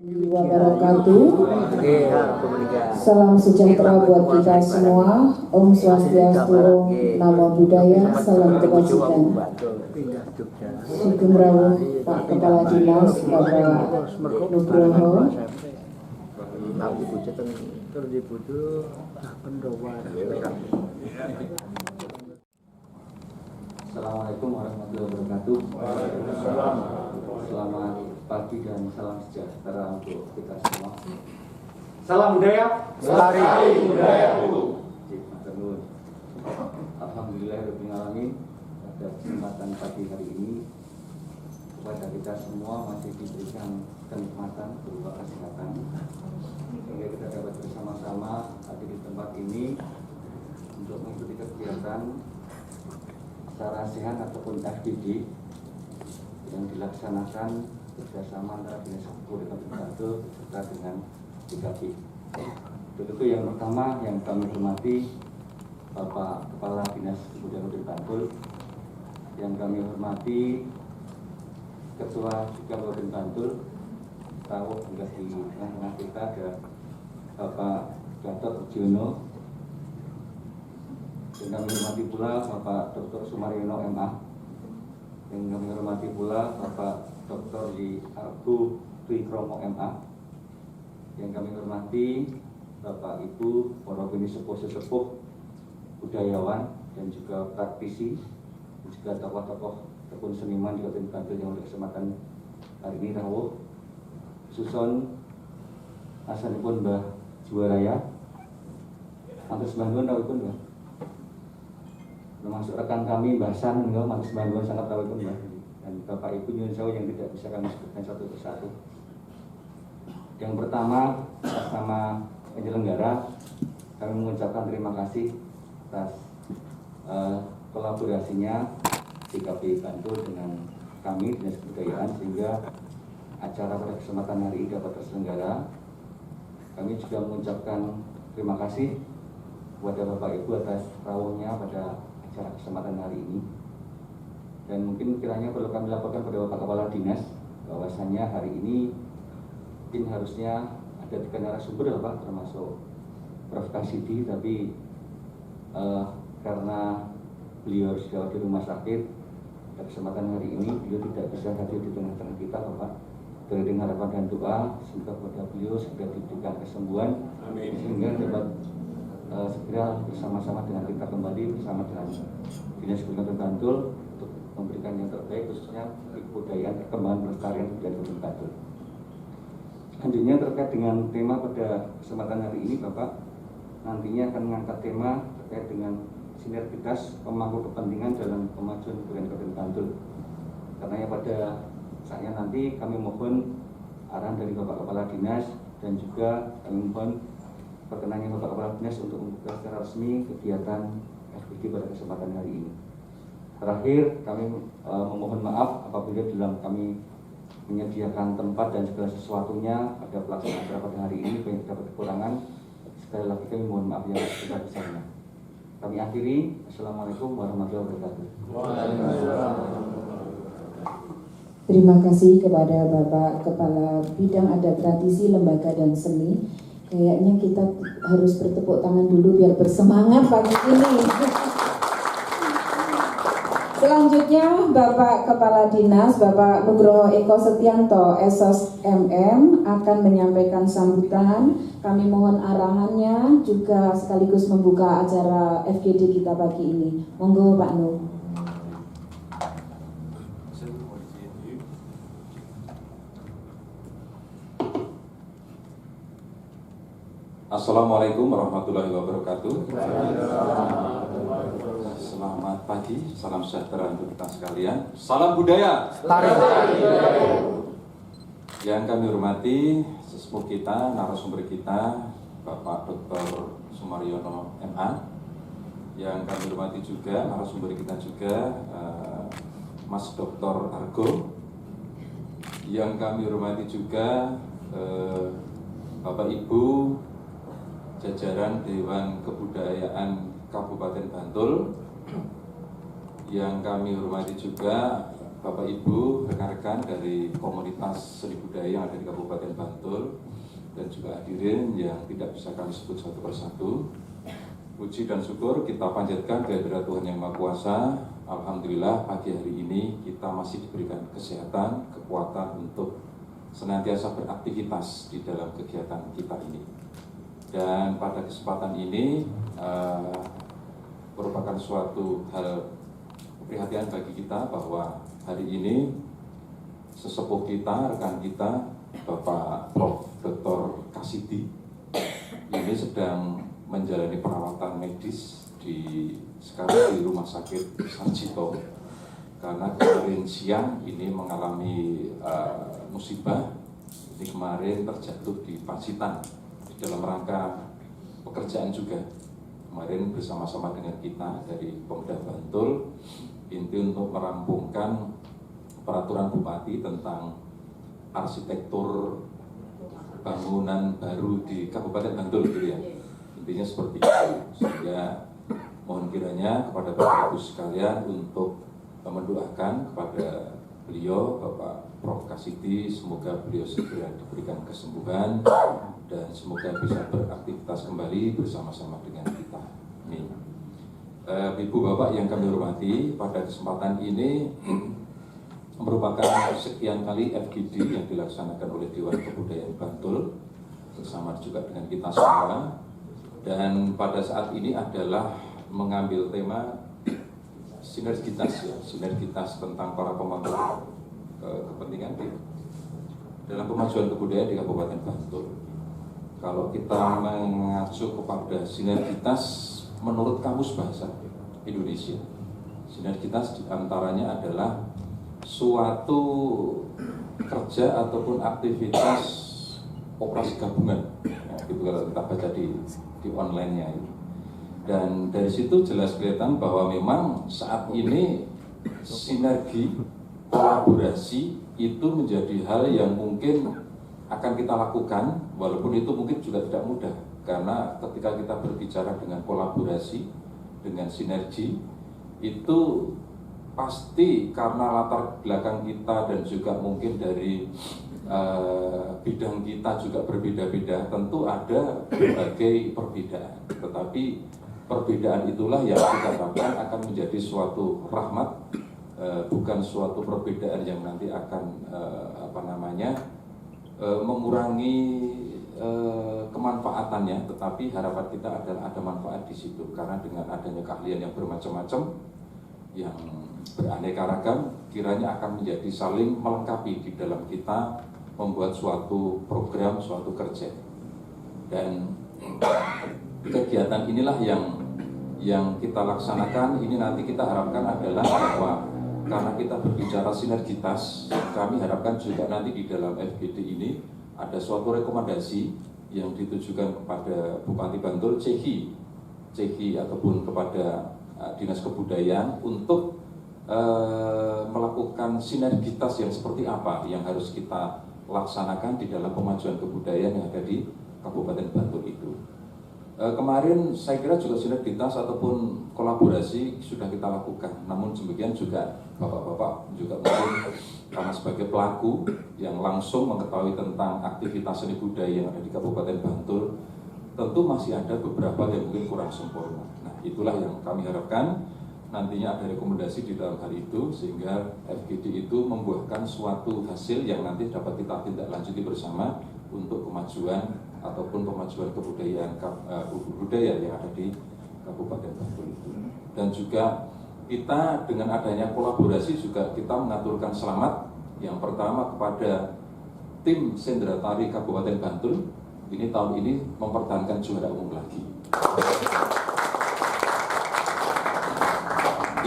Wabarakatuh. Salam sejahtera buat kita semua. Om Swastiastu, Namo Buddhaya, salam kebajikan. Sugeng rawuh Pak Kepala Dinas Bapak Nugroho. Assalamualaikum warahmatullahi wabarakatuh. Selamat pagi dan salam sejahtera untuk kita semua. Salam budaya. Lestari budaya dulu. Alhamdulillahirabbil alamin. Pada kesempatan pagi hari ini kepada kita semua masih diberikan kenikmatan berupa kesehatan sehingga kita dapat bersama-sama hadir di tempat ini untuk mengikuti kegiatan secara sehat ataupun FGD yang dilaksanakan bersama antara Dinas Kabupaten Bantul beserta dengan DKP. Tentu yang pertama yang kami hormati Bapak Kepala Dinas Kabupaten Bantul, yang kami hormati Ketua Kabupaten Bantul, tahu juga di tengah kita ada Bapak Gatot Jono, yang kami hormati pula Bapak Dr. Sumaryono MA, yang kami hormati pula Bapak Dr. Argo Twikromo MA, yang kami hormati Bapak Ibu para sepuh-sepuh budayawan dan juga praktisi dan juga tokoh-tokoh ataupun seniman di Kabupaten Bantul yang pada kesempatan hari ini rawuh susun asalipun Mbah Juwaraya antus bantuan rawuhipun Mbah, termasuk rekan kami Mbah San enggak antus bantuan sangat rawuhipun Mbah, dan Bapak Ibu nyuwun sewu yang tidak bisa kami sebutkan satu persatu. Yang pertama, atas nama penyelenggara kami mengucapkan terima kasih atas kolaborasinya DKP Bantul dengan kami Dinas Kebudayaan sehingga acara pada kesempatan hari ini dapat terselenggara. Kami juga mengucapkan terima kasih kepada Bapak Ibu atas rawuhnya pada acara kesempatan hari ini. Dan mungkin kiranya perlu kami laporkan pada Bapak Kepala Dinas bahwasannya hari ini mungkin harusnya ada 3 narasumber Bapak, termasuk Prof. Kasidi, tapi karena beliau sudah di rumah sakit pada kesempatan hari ini beliau tidak bisa hadir di tengah-tengah kita Bapak. Dengan harapan dan doa semoga kepada beliau segera diberikan kesembuhan. Amin. Sehingga dapat segera bersama-sama dengan kita kembali bersama dengan Dinas Kabupaten Bantul untuk memberikan yang terbaik khususnya kebudayaan perkembangan pelestarian budaya Kabupaten Bantul. Selanjutnya terkait dengan tema pada kesempatan hari ini Bapak nantinya akan mengangkat tema terkait dengan sinergitas pemangku kepentingan dalam kemajuan budaya Kabupaten Bantul. Karena pada saatnya nanti kami mohon arahan dari Bapak Kepala Dinas dan juga kami mohon perkenannya Bapak Kepala Dinas untuk membuka secara resmi kegiatan FGD pada kesempatan hari ini. Terakhir kami memohon maaf apabila dalam kami menyediakan tempat dan segala sesuatunya pada pelaksanaan acara pada hari ini banyak dapat kekurangan. Sekali lagi kami mohon maaf yang sebesar-besarnya. Kami akhiri. Assalamualaikum warahmatullahi wabarakatuh. Terima kasih kepada Bapak Kepala Bidang Adat Tradisi, Lembaga dan Seni. Kayaknya kita harus bertepuk tangan dulu biar bersemangat pagi ini. Selanjutnya Bapak Kepala Dinas Bapak Nugroho Eko Setianto SOS MM akan menyampaikan sambutan. Kami mohon arahannya juga sekaligus membuka acara FGD kita pagi ini. Monggo Pak Nur. Assalamualaikum warahmatullahi wabarakatuh. Selamat pagi, salam sejahtera untuk kita sekalian. Salam budaya. Yang kami hormati sesepuh kita, narasumber kita, Bapak Dr. Sumaryono MA. Yang kami hormati juga narasumber kita juga Mas Dr. Argo. Yang kami hormati juga Bapak Ibu jajaran Dewan Kebudayaan Kabupaten Bantul. Yang kami hormati juga Bapak Ibu, rekan-rekan dari komunitas seni budaya yang ada di Kabupaten Bantul, dan juga hadirin yang tidak bisa kami sebut satu persatu. Puji dan syukur kita panjatkan kehadirat Tuhan Yang Maha Kuasa. Alhamdulillah pagi hari ini kita masih diberikan kesehatan, kekuatan untuk senantiasa beraktivitas di dalam kegiatan kita ini. Dan pada kesempatan ini merupakan suatu hal keprihatinan bagi kita bahwa hari ini sesepuh kita, rekan kita, Bapak Prof. Dr. Kasidi ini sedang menjalani perawatan medis sekarang di Rumah Sakit Sarjito karena kemarin siang ini mengalami musibah. Ini kemarin terjatuh di Pacitan di dalam rangka pekerjaan juga. Kemarin bersama-sama dengan kita dari Pemda Bantul inti untuk merampungkan peraturan Bupati tentang arsitektur bangunan baru di Kabupaten Bantul gitu ya. Intinya seperti itu. Sehingga mohon kiranya kepada Bapak Ibu sekalian untuk mendoakan kepada beliau Bapak Prof. Kasidi, semoga beliau segera diberikan kesembuhan dan semoga bisa beraktivitas kembali bersama-sama dengan kita. Amin. Ibu Bapak yang kami hormati, pada kesempatan ini merupakan sekian kali FGD yang dilaksanakan oleh Dewan Kebudayaan Bantul bersama juga dengan kita semua, dan pada saat ini adalah mengambil tema sinergitas ya, sinergitas tentang para pemangku kepentingan dalam pemajuan kebudayaan di Kabupaten Bantul. Kalau kita mengacu kepada sinergitas menurut Kamus Bahasa Indonesia, sinergitas diantaranya adalah suatu kerja ataupun aktivitas operasi gabungan, nah, gitu kalau kita baca di online-nya itu. Dan dari situ jelas kelihatan bahwa memang saat ini sinergi, kolaborasi itu menjadi hal yang mungkin akan kita lakukan, walaupun itu mungkin juga tidak mudah. Karena ketika kita berbicara dengan kolaborasi, dengan sinergi, itu pasti karena latar belakang kita dan juga mungkin dari bidang kita juga berbeda-beda, tentu ada berbagai perbedaan. Tetapi perbedaan itulah yang kita harapkan akan menjadi suatu rahmat, bukan suatu perbedaan yang nanti akan mengurangi kemanfaatannya, tetapi harapan kita adalah ada manfaat di situ karena dengan adanya keahlian yang bermacam-macam, yang beraneka ragam, kiranya akan menjadi saling melengkapi di dalam kita membuat suatu program, suatu kerja. Dan kegiatan inilah yang kita laksanakan. Ini nanti kita harapkan adalah bahwa karena kita berbicara sinergitas, kami harapkan juga nanti di dalam FGD ini ada suatu rekomendasi yang ditujukan kepada Bupati Bantul, CEHI ataupun kepada Dinas Kebudayaan untuk melakukan sinergitas yang seperti apa yang harus kita laksanakan di dalam pemajuan kebudayaan yang ada di Kabupaten Bantul itu. Kemarin saya kira juga sinergitas ataupun kolaborasi sudah kita lakukan, namun demikian juga Bapak-bapak juga mungkin karena sebagai pelaku yang langsung mengetahui tentang aktivitas seni budaya yang ada di Kabupaten Bantul, tentu masih ada beberapa yang mungkin kurang sempurna. Nah, itulah yang kami harapkan nantinya ada rekomendasi di dalam hal itu, sehingga FGD itu membuahkan suatu hasil yang nanti dapat kita tindak lanjuti bersama untuk kemajuan ataupun pemajuan kebudayaan budaya yang ada di Kabupaten Bantul itu. Dan juga kita dengan adanya kolaborasi juga kita mengaturkan selamat yang pertama kepada tim Sendra Tari Kabupaten Bantul. Ini tahun ini mempertahankan juara umum lagi.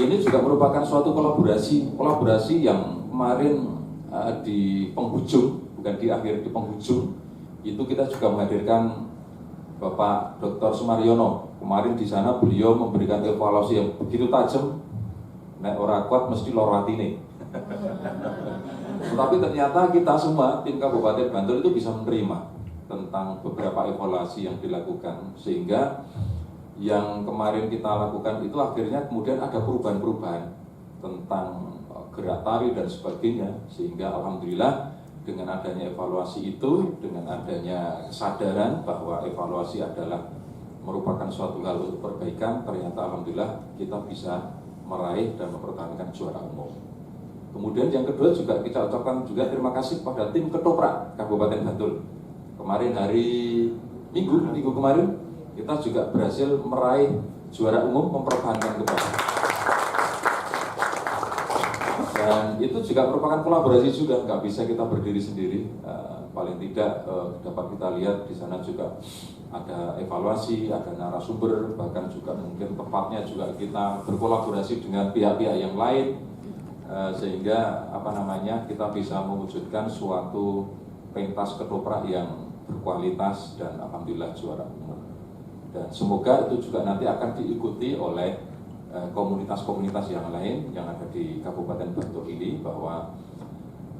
Ini juga merupakan suatu kolaborasi yang kemarin di penghujung, bukan di akhir, di penghujung itu kita juga menghadirkan Bapak Dr. Sumaryono. Kemarin di sana beliau memberikan evaluasi yang begitu tajam, nek ora kuat mesti loratine. Tetapi ternyata kita semua tim Kabupaten Bantul itu bisa menerima tentang beberapa evaluasi yang dilakukan, sehingga yang kemarin kita lakukan itu akhirnya kemudian ada perubahan-perubahan tentang gerak tari dan sebagainya, sehingga alhamdulillah dengan adanya evaluasi itu, dengan adanya kesadaran bahwa evaluasi adalah merupakan suatu hal untuk perbaikan, ternyata alhamdulillah kita bisa meraih dan mempertahankan juara umum. Kemudian yang kedua juga kita ucapkan juga terima kasih kepada tim Ketoprak Kabupaten Bantul. Kemarin hari minggu kemarin kita juga berhasil meraih juara umum, mempertahankan kembali. Dan itu juga merupakan kolaborasi juga, nggak bisa kita berdiri sendiri. Paling tidak dapat kita lihat di sana juga ada evaluasi, ada narasumber, bahkan juga mungkin tepatnya juga kita berkolaborasi dengan pihak-pihak yang lain, sehingga kita bisa mewujudkan suatu pentas ketoprak yang berkualitas dan alhamdulillah juara umum. Dan semoga itu juga nanti akan diikuti oleh komunitas-komunitas yang lain yang ada di Kabupaten Bantul ini, bahwa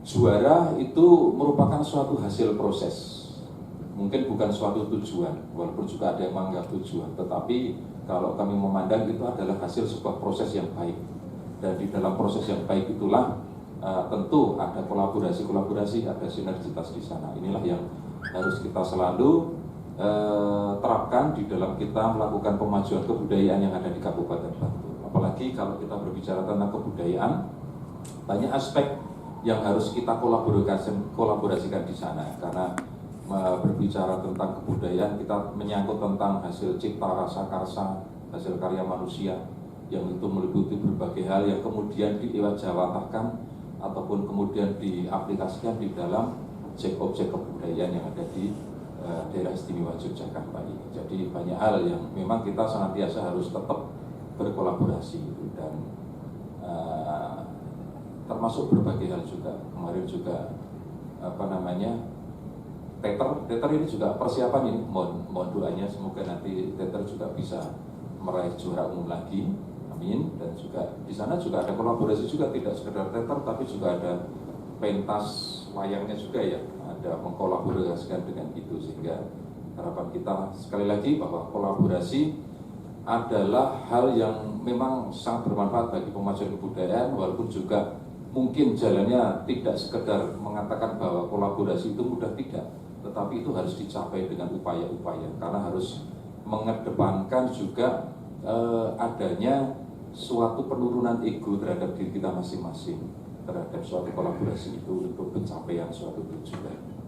juara itu merupakan suatu hasil proses. Mungkin bukan suatu tujuan, walaupun juga ada yang menganggap tujuan, tetapi kalau kami memandang itu adalah hasil sebuah proses yang baik. Dan di dalam proses yang baik itulah tentu ada kolaborasi, ada sinergitas di sana. Inilah yang harus kita selalu terapkan di dalam kita melakukan pemajuan kebudayaan yang ada di Kabupaten Bantul. Apalagi kalau kita berbicara tentang kebudayaan, banyak aspek yang harus kita kolaborasikan di sana, karena berbicara tentang kebudayaan kita menyangkut tentang hasil cipta rasa karsa, hasil karya manusia yang itu meliputi berbagai hal yang kemudian diewajawatahkan ataupun kemudian diaplikasikan di dalam objek-objek kebudayaan yang ada di daerah istimewa Yogyakarta ini. Jadi banyak hal yang memang kita senantiasa harus tetap berkolaborasi, dan termasuk berbagai hal juga. Kemarin juga Teater ini juga persiapan ini, mohon doanya semoga nanti teater juga bisa meraih juara umum lagi, amin. Dan juga di sana juga ada kolaborasi juga, tidak sekedar teater tapi juga ada pentas wayangnya juga ya, ada mengkolaborasikan dengan itu, sehingga harapan kita sekali lagi bahwa kolaborasi adalah hal yang memang sangat bermanfaat bagi pemajuan kebudayaan, walaupun juga mungkin jalannya tidak sekedar mengatakan bahwa kolaborasi itu mudah, tidak, tetapi itu harus dicapai dengan upaya-upaya, karena harus mengedepankan juga adanya suatu penurunan ego terhadap diri kita masing-masing, terhadap suatu kolaborasi itu untuk pencapaian suatu tujuan.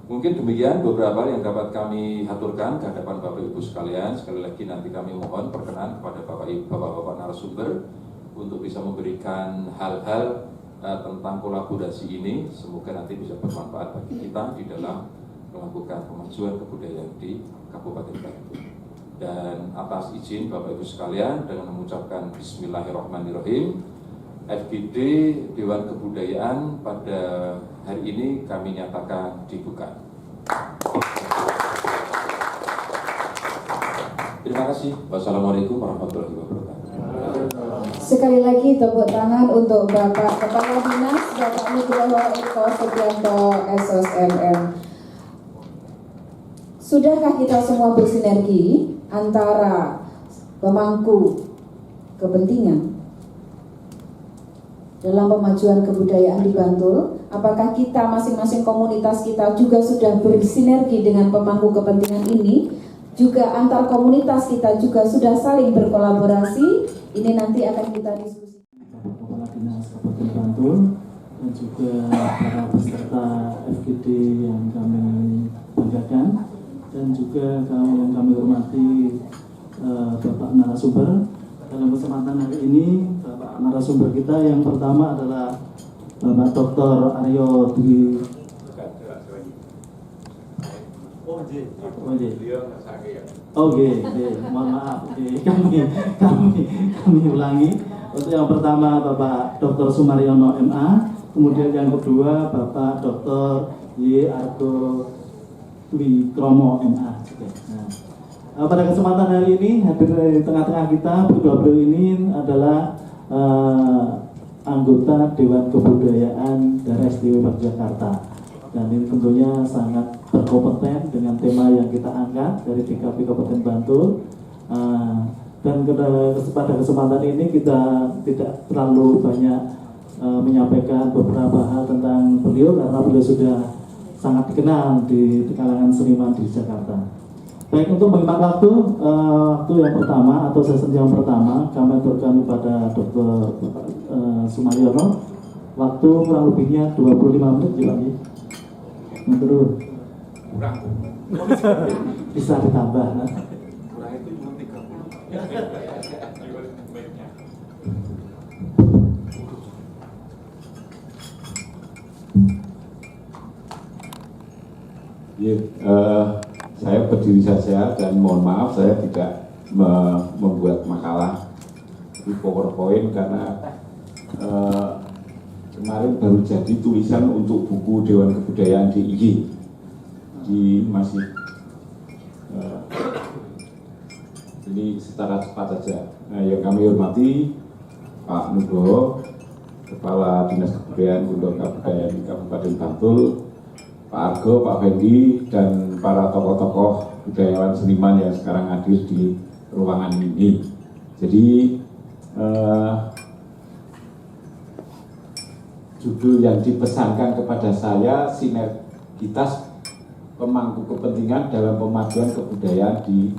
Mungkin demikian beberapa yang dapat kami aturkan ke hadapan Bapak Ibu sekalian. Sekali lagi nanti kami mohon perkenan kepada Bapak-Bapak narasumber untuk bisa memberikan hal-hal tentang kolaborasi ini. Semoga nanti bisa bermanfaat bagi kita di dalam melakukan kemajuan kebudayaan di Kabupaten Bantul. Dan atas izin Bapak Ibu sekalian, dengan mengucapkan Bismillahirrahmanirrahim, FGD Dewan Kebudayaan pada hari ini kami nyatakan dibuka. Terima kasih. Wassalamualaikum warahmatullahi wabarakatuh. Sekali lagi tepuk tangan untuk Bapak Kepala Dinas, Bapak Nugroho Eko Setianto, SOSMM. Sudahkah kita semua bersinergi antara pemangku kepentingan dalam pemajuan kebudayaan di Bantul? Apakah kita masing-masing komunitas kita juga sudah bersinergi dengan pemangku kepentingan ini? Juga antar komunitas kita juga sudah saling berkolaborasi? Ini nanti akan kita diskusi. Kepala Dinas Kabupaten Bantul dan juga para peserta FGD yang kami banggakan, dan juga yang kami hormati Bapak narasumber. Dalam kesempatan hari ini, Bapak narasumber kita yang pertama adalah Bapak Dr. Aryo Dwi. Oke, mohon maaf. Kami ulangi. Untuk yang pertama Bapak Dr. Sumaryono MA, kemudian yang kedua Bapak Dr. Y. Argo Dwi Kromo MA. Pada kesempatan hari ini hadir di tengah-tengah kita berdua beliau ini adalah anggota Dewan Kebudayaan Daerah Istimewa Yogyakarta, dan ini tentunya sangat berkompeten dengan tema yang kita angkat dari DKP Kabupaten Bantul. Dan pada kesempatan ini kita tidak terlalu banyak menyampaikan beberapa hal tentang beliau karena beliau sudah sangat dikenal di kalangan seniman di Jakarta. Baik, untuk menghemat waktu yang pertama atau sesi yang pertama kami aturkan kepada Dr. Sumaryono. Waktu kurang lebihnya 25 menit, Pak. Terus Kurang. bisa ditambah. Kurang itu cuma 30. Saya berdiri saja dan mohon maaf saya tidak membuat makalah di PowerPoint karena kemarin baru jadi tulisan untuk buku Dewan Kebudayaan DIY di masih ini secara cepat saja. Yang kami hormati Pak Nugroho, Kepala Dinas Kebudayaan Gunung Kebudayaan di Kabupaten Bantul, Pak Argo, Pak Fendi, dan para tokoh-tokoh budayawan seniman yang sekarang hadir di ruangan ini. Jadi judul yang dipesankan kepada saya, sinergitas pemangku kepentingan dalam pemajuan kebudayaan di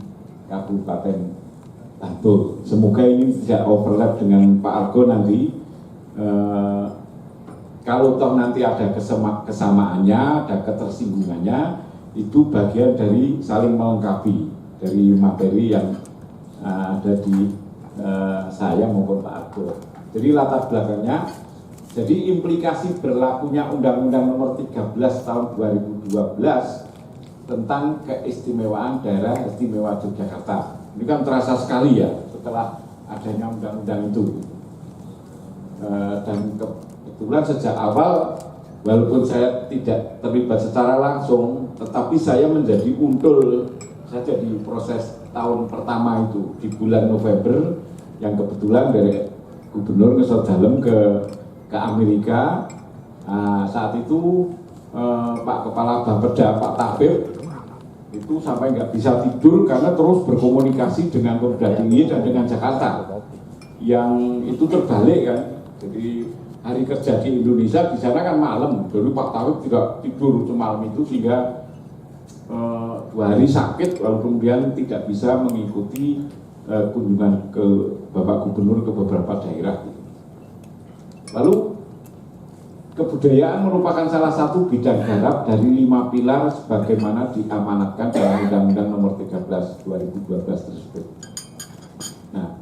Kabupaten Bantul. Semoga ini tidak overlap dengan Pak Argo nanti. Kalau toh nanti ada kesamaannya, ada ketersinggungannya, itu bagian dari saling melengkapi dari materi yang ada di saya maupun Pak Argo. Jadi latar belakangnya, jadi implikasi berlakunya Undang-Undang Nomor 13 Tahun 2012 tentang keistimewaan daerah istimewa Yogyakarta. Ini kan terasa sekali ya setelah adanya undang-undang itu. Dan kebetulan sejak awal, walaupun saya tidak terlibat secara langsung, tetapi saya menjadi untul saja di proses tahun pertama itu di bulan November, yang kebetulan dari Gubernur ngesot dalem ke Amerika. Saat itu Pak Kepala Bapeda, Pak Tabib, itu sampai nggak bisa tidur karena terus berkomunikasi dengan Pemda DIY dan dengan Jakarta. Yang itu terbalik kan, jadi hari kerja di Indonesia di sana kan malam, jadi Pak Tabib tidak tidur semalam itu sehingga 2 hari sakit, lalu kemudian tidak bisa mengikuti kunjungan ke Bapak Gubernur ke beberapa daerah. Lalu kebudayaan merupakan salah satu bidang garap dari 5 pilar sebagaimana diamanatkan dalam Undang-Undang Nomor 13 2012 tersebut. Nah,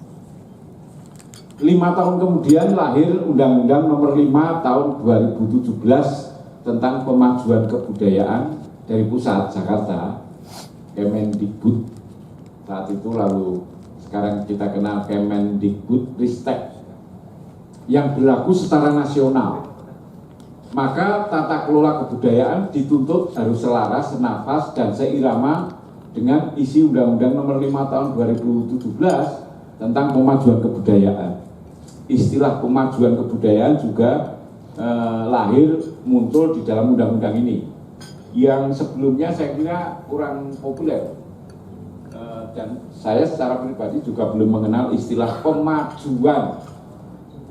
5 tahun kemudian lahir Undang-Undang Nomor 5 Tahun 2017 tentang pemajuan kebudayaan dari pusat Jakarta, Kemendikbud saat itu, lalu sekarang kita kenal Kemendikbudristek, yang berlaku secara nasional. Maka tata kelola kebudayaan dituntut harus selaras, senafas, dan seirama dengan isi Undang-Undang Nomor 5 Tahun 2017 tentang pemajuan kebudayaan. Istilah pemajuan kebudayaan juga lahir muncul di dalam undang-undang ini, yang sebelumnya saya kira kurang populer, dan saya secara pribadi juga belum mengenal istilah pemajuan.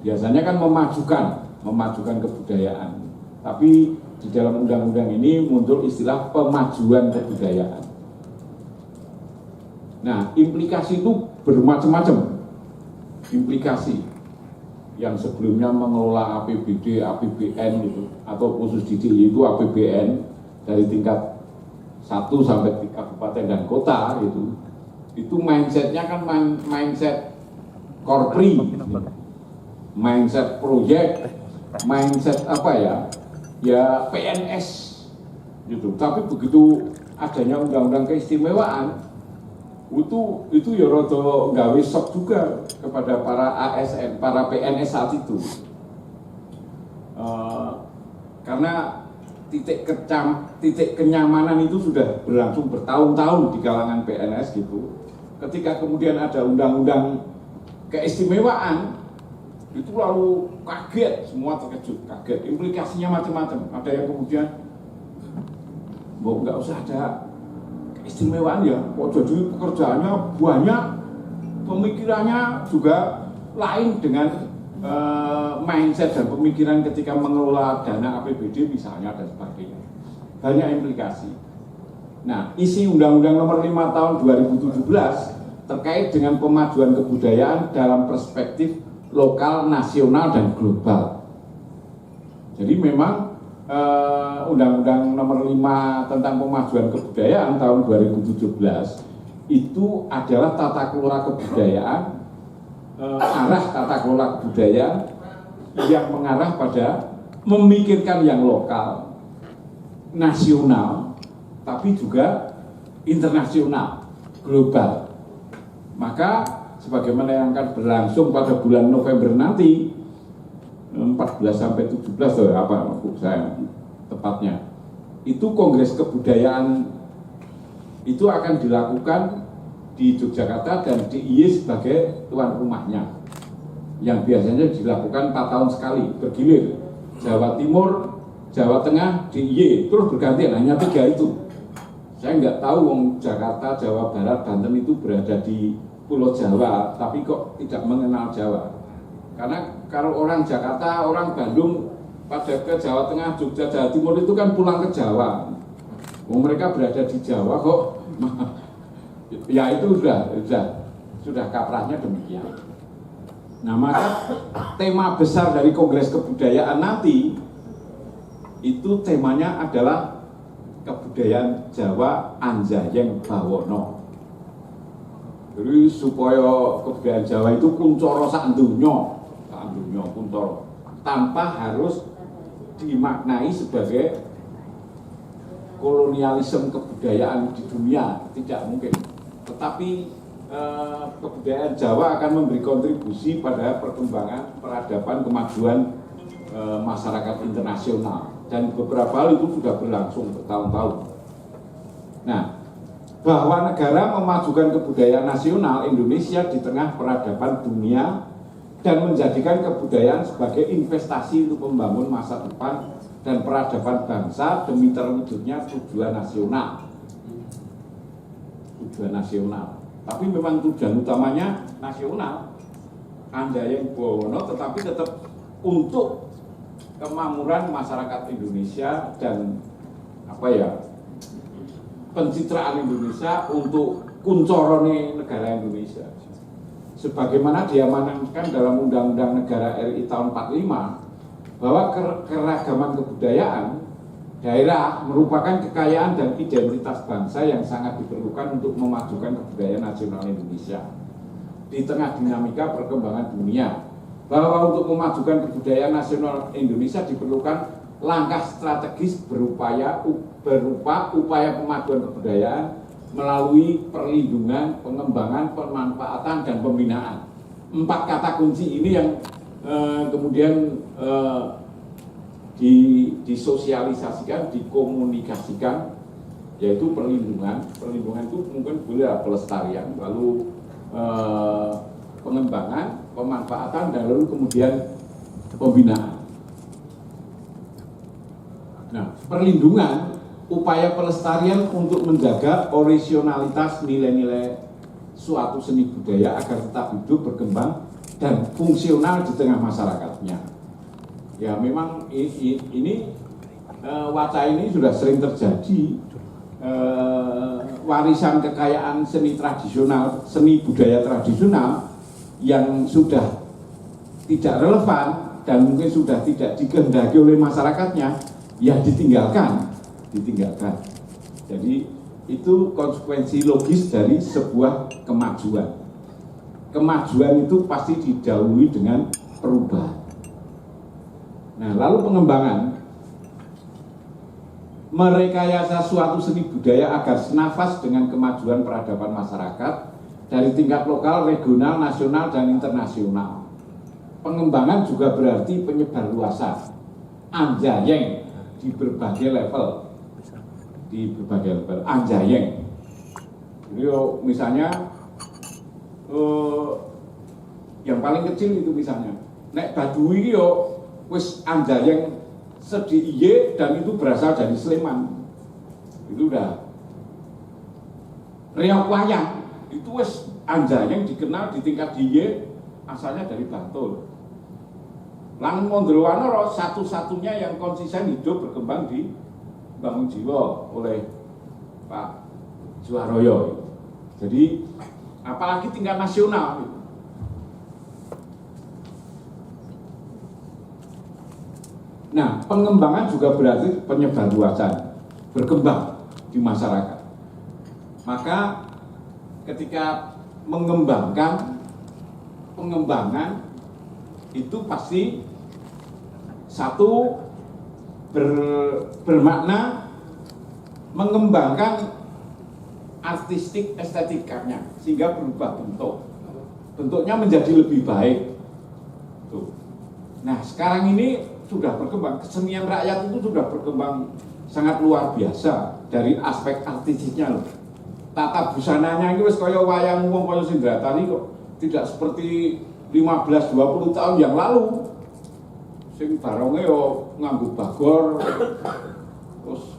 Biasanya kan memajukan kebudayaan, tapi di dalam undang-undang ini muncul istilah pemajuan kebudayaan. Nah, implikasi itu bermacam-macam. Implikasi yang sebelumnya mengelola APBD, APBN gitu, atau khusus di DIY itu APBN dari tingkat 1 sampai di kabupaten dan kota itu mindsetnya kan mindset korpri, mindset proyek, mindset apa ya PNS gitu. Tapi begitu adanya undang-undang keistimewaan, itu ya rada gawe shock juga kepada para ASN, para PNS saat itu. Karena titik kenyamanan itu sudah berlangsung bertahun-tahun di kalangan PNS gitu. Ketika kemudian ada undang-undang keistimewaan, itu lalu kaget, semua terkejut, kaget. Implikasinya macam-macam. Ada yang kemudian, nggak usah ada keistimewaan ya, kok jadi pekerjaannya banyak, pemikirannya juga lain dengan mindset dan pemikiran ketika mengelola dana APBD misalnya dan sebagainya. Banyak implikasi. Nah, isi Undang-Undang Nomor 5 Tahun 2017 terkait dengan pemajuan kebudayaan dalam perspektif lokal, nasional, dan global. Jadi memang Undang-Undang Nomor 5 tentang pemajuan kebudayaan tahun 2017 itu adalah tata kelola kebudayaan, arah tata kelola kebudayaan yang mengarah pada memikirkan yang lokal, nasional, tapi juga internasional, global. Maka sebagaimana yang akan berlangsung pada bulan November nanti, 14 sampai 17 saya tepatnya, itu Kongres Kebudayaan itu akan dilakukan di Yogyakarta dan DIY sebagai tuan rumahnya, yang biasanya dilakukan 4 tahun sekali bergilir. Jawa Timur, Jawa Tengah, DIY terus bergantian, hanya 3 itu. Saya nggak tahu wong Jakarta, Jawa Barat, Banten itu berada di Pulau Jawa, tapi kok tidak mengenal Jawa. Karena kalau orang Jakarta, orang Bandung pada ke Jawa Tengah, Jogja, Jawa Timur itu kan pulang ke Jawa. Mereka berada di Jawa kok, ya itu sudah kaprahnya demikian. Nah, maka tema besar dari Kongres Kebudayaan nanti itu temanya adalah kebudayaan Jawa Anjayeng Bawono. Jadi supaya kebudayaan Jawa itu kuncoro sak donya kuncoro, tanpa harus dimaknai sebagai kolonialisme kebudayaan di dunia, tidak mungkin. Tetapi kebudayaan Jawa akan memberi kontribusi pada perkembangan peradaban kemajuan masyarakat internasional, dan beberapa hal itu sudah berlangsung bertahun-tahun. Nah, bahwa negara memajukan kebudayaan nasional Indonesia di tengah peradaban dunia dan menjadikan kebudayaan sebagai investasi untuk membangun masa depan dan peradaban bangsa demi terwujudnya tujuan nasional. Tujuan nasional. Tapi memang tujuan utamanya nasional. Anjayeng Bawono, tetapi tetap untuk kemakmuran masyarakat Indonesia dan pencitraan Indonesia untuk kuncorone negara Indonesia. Sebagaimana diamanatkan dalam Undang-Undang Negara RI tahun 45 bahwa keragaman kebudayaan daerah merupakan kekayaan dan identitas bangsa yang sangat diperlukan untuk memajukan kebudayaan nasional Indonesia di tengah dinamika perkembangan dunia. Bahwa untuk memajukan kebudayaan nasional Indonesia diperlukan langkah strategis berupa upaya pemajuan kebudayaan melalui perlindungan, pengembangan, pemanfaatan, dan pembinaan. 4 kata kunci ini yang kemudian disosialisasikan, dikomunikasikan, yaitu perlindungan. Perlindungan itu mungkin boleh pelestarian, lalu pengembangan, pemanfaatan, dan lalu kemudian pembinaan. Nah, perlindungan, upaya pelestarian untuk menjaga orisinalitas nilai-nilai suatu seni budaya agar tetap hidup, berkembang, dan fungsional di tengah masyarakatnya. Ya memang ini wacana ini sudah sering terjadi. Warisan kekayaan seni tradisional, seni budaya tradisional yang sudah tidak relevan dan mungkin sudah tidak dikehendaki oleh masyarakatnya, ya ditinggalkan. Jadi itu konsekuensi logis dari sebuah kemajuan. Kemajuan itu pasti didahului dengan perubahan. Nah, lalu pengembangan, merekayasa suatu seni budaya agar senafas dengan kemajuan peradaban masyarakat dari tingkat lokal, regional, nasional, dan internasional. Pengembangan juga berarti penyebarluasan, anjayeng di berbagai level. Anjayeng. Jadi misalnya yang paling kecil itu misalnya nek Baduy yo wis anjayeng sediye dan itu berasal dari Sleman. Itu udah. Riau wayang itu wis Anjayeng dikenal di tingkat DIY asalnya dari Bantul. Lang Mondrowanoro satu-satunya yang konsisten hidup berkembang di Bangun Jiwa oleh Pak Suharyo. Jadi apalagi tingkat nasional. Nah, pengembangan juga berarti penyebarluasan, berkembang di masyarakat. Maka ketika pengembangan itu pasti satu bermakna mengembangkan artistik estetikanya sehingga berubah bentuknya menjadi lebih baik. Tuh. Nah, sekarang ini sudah berkembang, kesenian rakyat itu sudah berkembang sangat luar biasa dari aspek artistiknya loh. Tata busananya ini wis kaya wayang wong kaya Sindratani kok tidak seperti 15-20 tahun yang lalu. Sing baronge yo nganggo bagor terus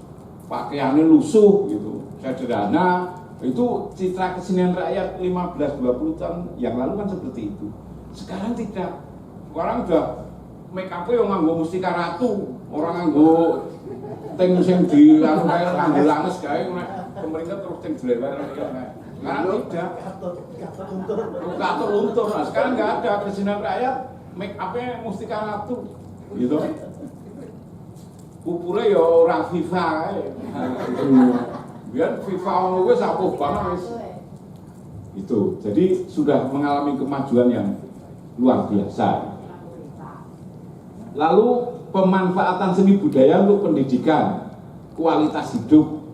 pakaiannya lusuh gitu, sederhana. Itu citra kesenian rakyat 15-20 tahun yang lalu kan seperti itu. Sekarang tidak. Sekarang udah make up yo nganggo Mustika Ratu, orang nganggo ting sing di anu kae nganggo langes kae pemerintah terus ting dilewer. Sekarang tidak. Katur luntur. Nah, sekarang nggak ada kesenian rakyat make up-nya Mustika Ratu. Gitu. Pupure ya orang FIFA kae. Biar FIFA ono wis apuh banget wis. Itu. Jadi sudah mengalami kemajuan yang luar biasa. Lalu pemanfaatan seni budaya untuk pendidikan, kualitas hidup,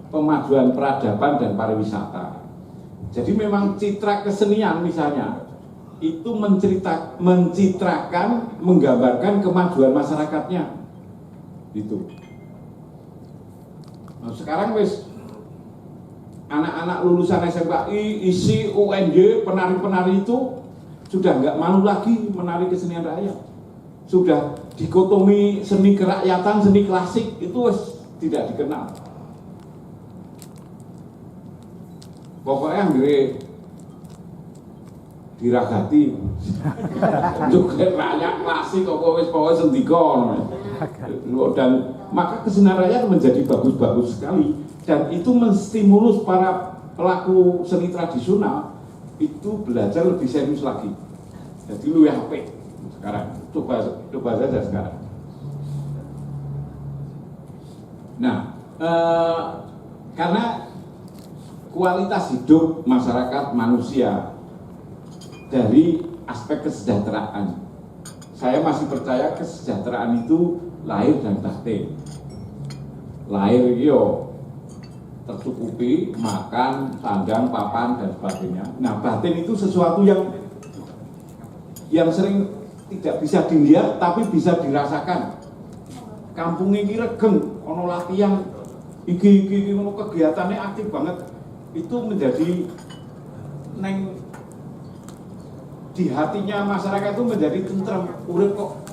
pemajuan peradaban dan pariwisata. Jadi memang citra kesenian misalnya itu mencitrakan, menggambarkan kemajuan masyarakatnya. Itu. Nah, sekarang wis anak-anak lulusan SMKI, isi UNJ, penari-penari itu sudah nggak mau lagi menari kesenian rakyat. Sudah dikotomi seni kerakyatan, seni klasik itu wis tidak dikenal. Pokoknya nggih diragati untuk rakyat klasik apa wis pokoknya sendika. Dan maka kesenian rakyat menjadi bagus-bagus sekali dan itu menstimulus para pelaku seni tradisional itu belajar lebih serius lagi. Jadi lu HP sekarang coba saja sekarang. Nah, karena kualitas hidup masyarakat manusia dari aspek kesejahteraan, saya masih percaya kesejahteraan itu lahir dan batin. Lahir yo tercukupi, makan, sandang, papan dan sebagainya. Nah, batin itu sesuatu yang sering tidak bisa dilihat tapi bisa dirasakan. Kampung ini regeng, ono latihan, iki ono kegiatannya aktif banget. Itu menjadi di hatinya masyarakat itu menjadi tentrem, urip kok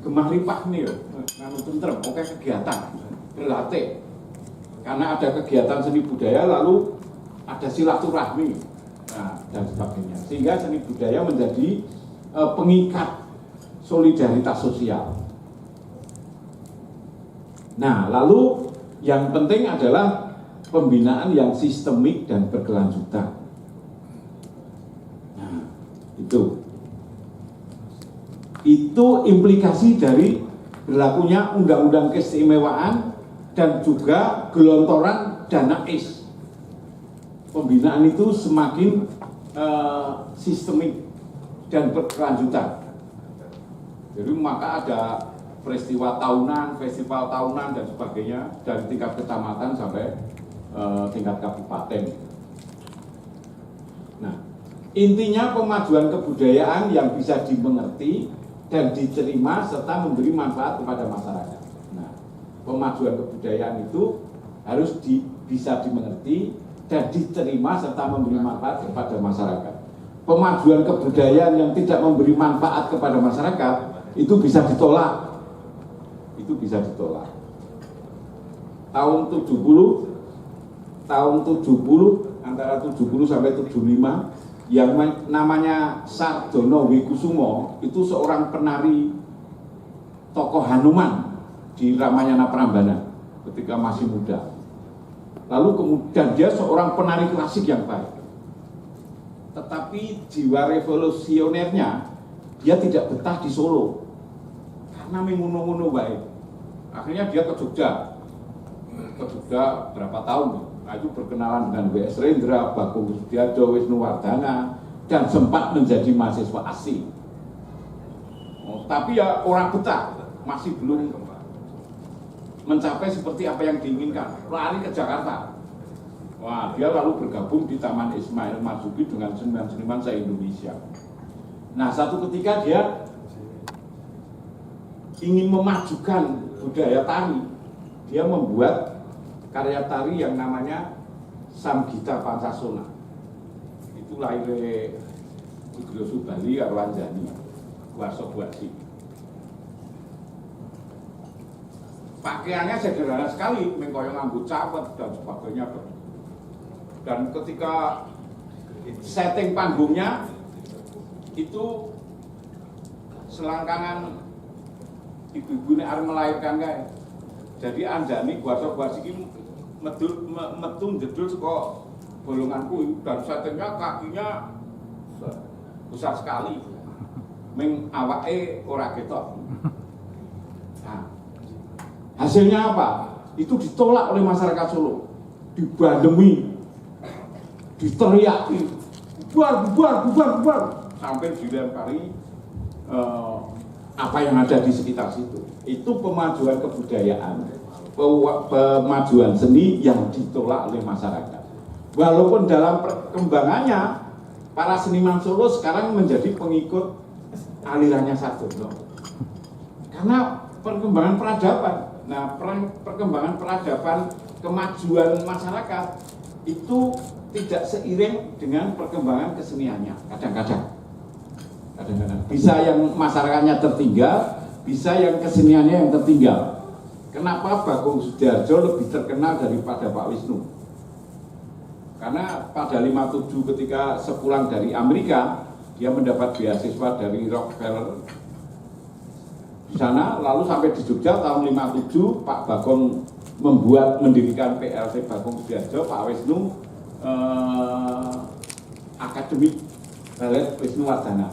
gemah limpah nih yo, nganu tentrem, oke kegiatan, berlatih. Karena ada kegiatan seni budaya lalu ada silaturahmi, nah, dan sebagainya. Sehingga seni budaya menjadi pengikat solidaritas sosial. Nah, lalu yang penting adalah pembinaan yang sistemik dan berkelanjutan. Nah, itu implikasi dari berlakunya undang-undang keistimewaan dan juga gelontoran dana IS. Pembinaan itu semakin sistemik dan berkelanjutan. Jadi maka ada peristiwa tahunan, festival tahunan dan sebagainya dari tingkat kecamatan sampai tingkat kabupaten. Nah, intinya pemajuan kebudayaan yang bisa dimengerti dan diterima serta memberi manfaat kepada masyarakat. Nah, pemajuan kebudayaan itu harus bisa dimengerti dan diterima serta memberi manfaat kepada masyarakat. Pemajuan kebudayaan yang tidak memberi manfaat kepada masyarakat itu bisa ditolak. Itu bisa ditolak. Tahun 70 antara 70 sampai 75 yang namanya Sardono Wikusumo, itu seorang penari tokoh Hanuman di Ramayana Prambana ketika masih muda. Lalu kemudian dia seorang penari klasik yang baik. Tetapi jiwa revolusionernya, dia tidak betah di Solo karena menguno-nguno baik. Akhirnya dia ke Jogja berapa tahun. Nah, itu berkenalan dengan W.S. Rendra, Bagong Sudiarjo, Wisnuwardana, dan sempat menjadi mahasiswa asing. Tapi ya orang betah, masih belum mencapai seperti apa yang diinginkan, lari ke Jakarta. Wah, dia lalu bergabung di Taman Ismail Marzuki dengan seniman-seniman se-Indonesia. Nah, satu ketika dia ingin memajukan budaya tari. Dia membuat karya tari yang namanya Samgita Pancasona. Itu lahir Sugro Subali karo Anjani, Warso Buasi. Pakaiannya sederhana sekali, mengkoyo nganggo capet dan sebagainya. Dan ketika setting panggungnya itu selangkangan ibu-ibu ini arep melahirkan kae. Jadi Anjani Warso Buasi ini metu jedul saka bolonganku dan settingnya kakinya besar sekali. Ming awake ora ketok. Nah, hasilnya apa? Itu ditolak oleh masyarakat Solo, dibandemi, diteriaki, bubar, sampai dilempari apa yang ada di sekitar situ. Itu pemajuan kebudayaan, pemajuan seni yang ditolak oleh masyarakat. Walaupun dalam perkembangannya para seniman Solo sekarang menjadi pengikut alirannya Sardono. Karena perkembangan peradaban. Nah, perkembangan peradaban, kemajuan masyarakat itu tidak seiring dengan perkembangan keseniannya. Kadang-kadang bisa yang masyarakatnya tertinggal, bisa yang keseniannya yang tertinggal. Kenapa Bagong Sudiarjo lebih terkenal daripada Pak Wisnu? Karena pada 57 ketika sepulang dari Amerika, dia mendapat beasiswa dari Rockefeller di sana, lalu sampai di Jogja tahun 57 Pak Bagong mendirikan PLT Bagong Sudiarjo, Pak Wisnu Akademik Balet Wisnuwardana.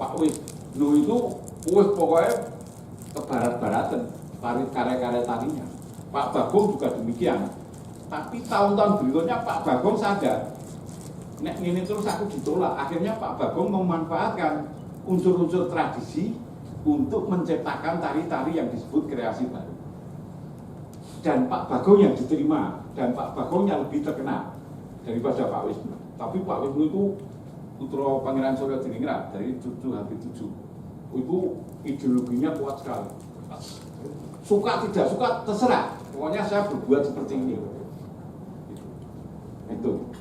Pak Wisnu itu pokoknya ke barat-baratan karya-karya tarinya. Pak Bagong juga demikian. Tapi tahun-tahun berikutnya Pak Bagong sadar, nek ini terus aku ditolak. Akhirnya Pak Bagong memanfaatkan unsur-unsur tradisi untuk menciptakan tari-tari yang disebut kreasi baru. Dan Pak Bagong yang diterima, dan Pak Bagong yang lebih terkenal daripada Pak Wisnu. Tapi Pak Wisnu itu putra Pangeran Surya Diningrat dari cucu Habib VII. Itu ideologinya kuat sekali. Suka tidak suka terserah. Pokoknya saya berbuat seperti ini. Itu.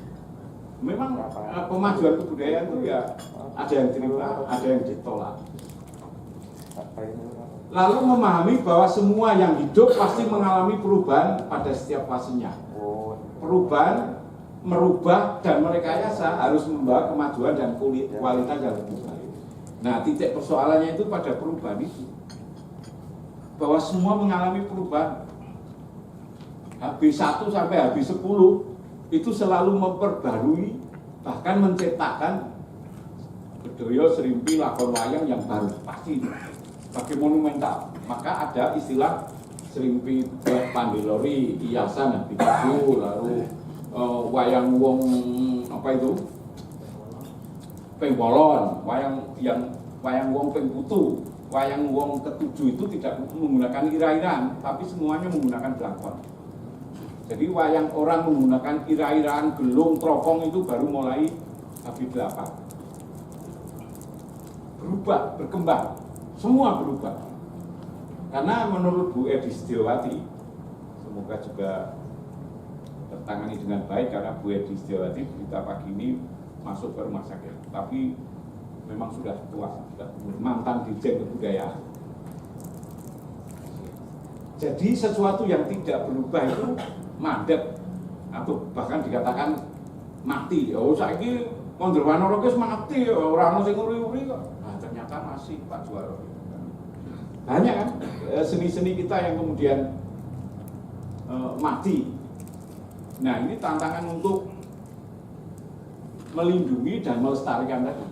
Memang pemajuan kebudayaan itu ya ada yang diterima, ada yang ditolak. Lalu memahami bahwa semua yang hidup pasti mengalami perubahan pada setiap fasenya. Perubahan, merubah dan merekayasa harus membawa kemajuan dan kualitas yang lebih baik. Nah, titik persoalannya itu pada perubahan itu. Bahwa semua mengalami perubahan. H1 sampai H10 itu selalu memperbarui, bahkan menciptakan budaya serimpi lakon wayang yang baru pasti sebagai monumental. Maka ada istilah serimpi Pandilori, hiasan Habibie, lalu wayang wong apa itu? Pengbolon, wayang wong pengputu, wayang wong ketujuh itu tidak menggunakan irah-irahan, tapi semuanya menggunakan belakon. Jadi wayang orang menggunakan irah-irahan, gelung, teropong itu baru mulai Habib 8. Berubah, berkembang, semua berubah. Karena menurut Bu Edi Setiawati, semoga juga tertangani dengan baik, karena Bu Edi Setiawati berita pagi ini masuk ke rumah sakit, tapi memang sudah tua, sudah mantan Dirjen Kebudayaan. Jadi sesuatu yang tidak berubah itu mandek, atau bahkan dikatakan mati. Oh saiki Mondor Wanara wis mati, ora ono sing uri-uri kok. Nah, ternyata masih Pak Juara. Banyak kan seni-seni kita yang kemudian mati. Nah, ini tantangan untuk melindungi dan melestarikan tadi.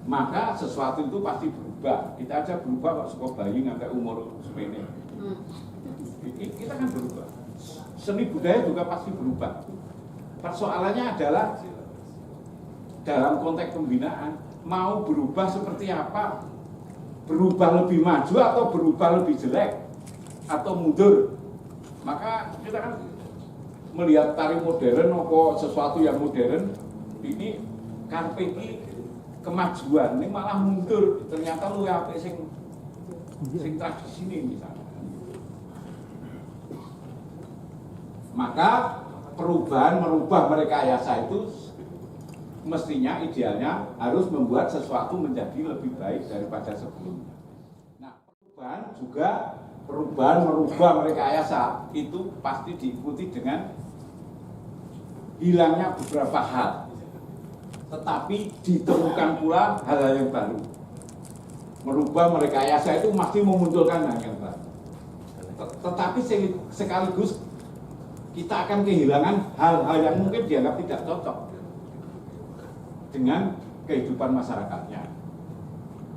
Maka sesuatu itu pasti berubah. Kita aja berubah kok suka bayi nganti umur semene. Kita kan berubah. Seni budaya juga pasti berubah. Persoalannya adalah dalam konteks pembinaan mau berubah seperti apa? Berubah lebih maju atau berubah lebih jelek atau mundur? Maka kita kan melihat tari modern atau sesuatu yang modern ini karpe kemajuan ini malah mundur, ternyata lu apik sing tradisi ini misalnya. Maka perubahan merubah merekayasa itu mestinya idealnya harus membuat sesuatu menjadi lebih baik daripada sebelumnya. Nah, perubahan merubah merekayasa itu pasti diikuti dengan hilangnya beberapa hal, tetapi ditemukan pula hal-hal yang baru. Merubah merekayasa itu pasti memunculkan hal yang baru, tetapi sekaligus kita akan kehilangan hal-hal yang mungkin dianggap tidak cocok dengan kehidupan masyarakatnya.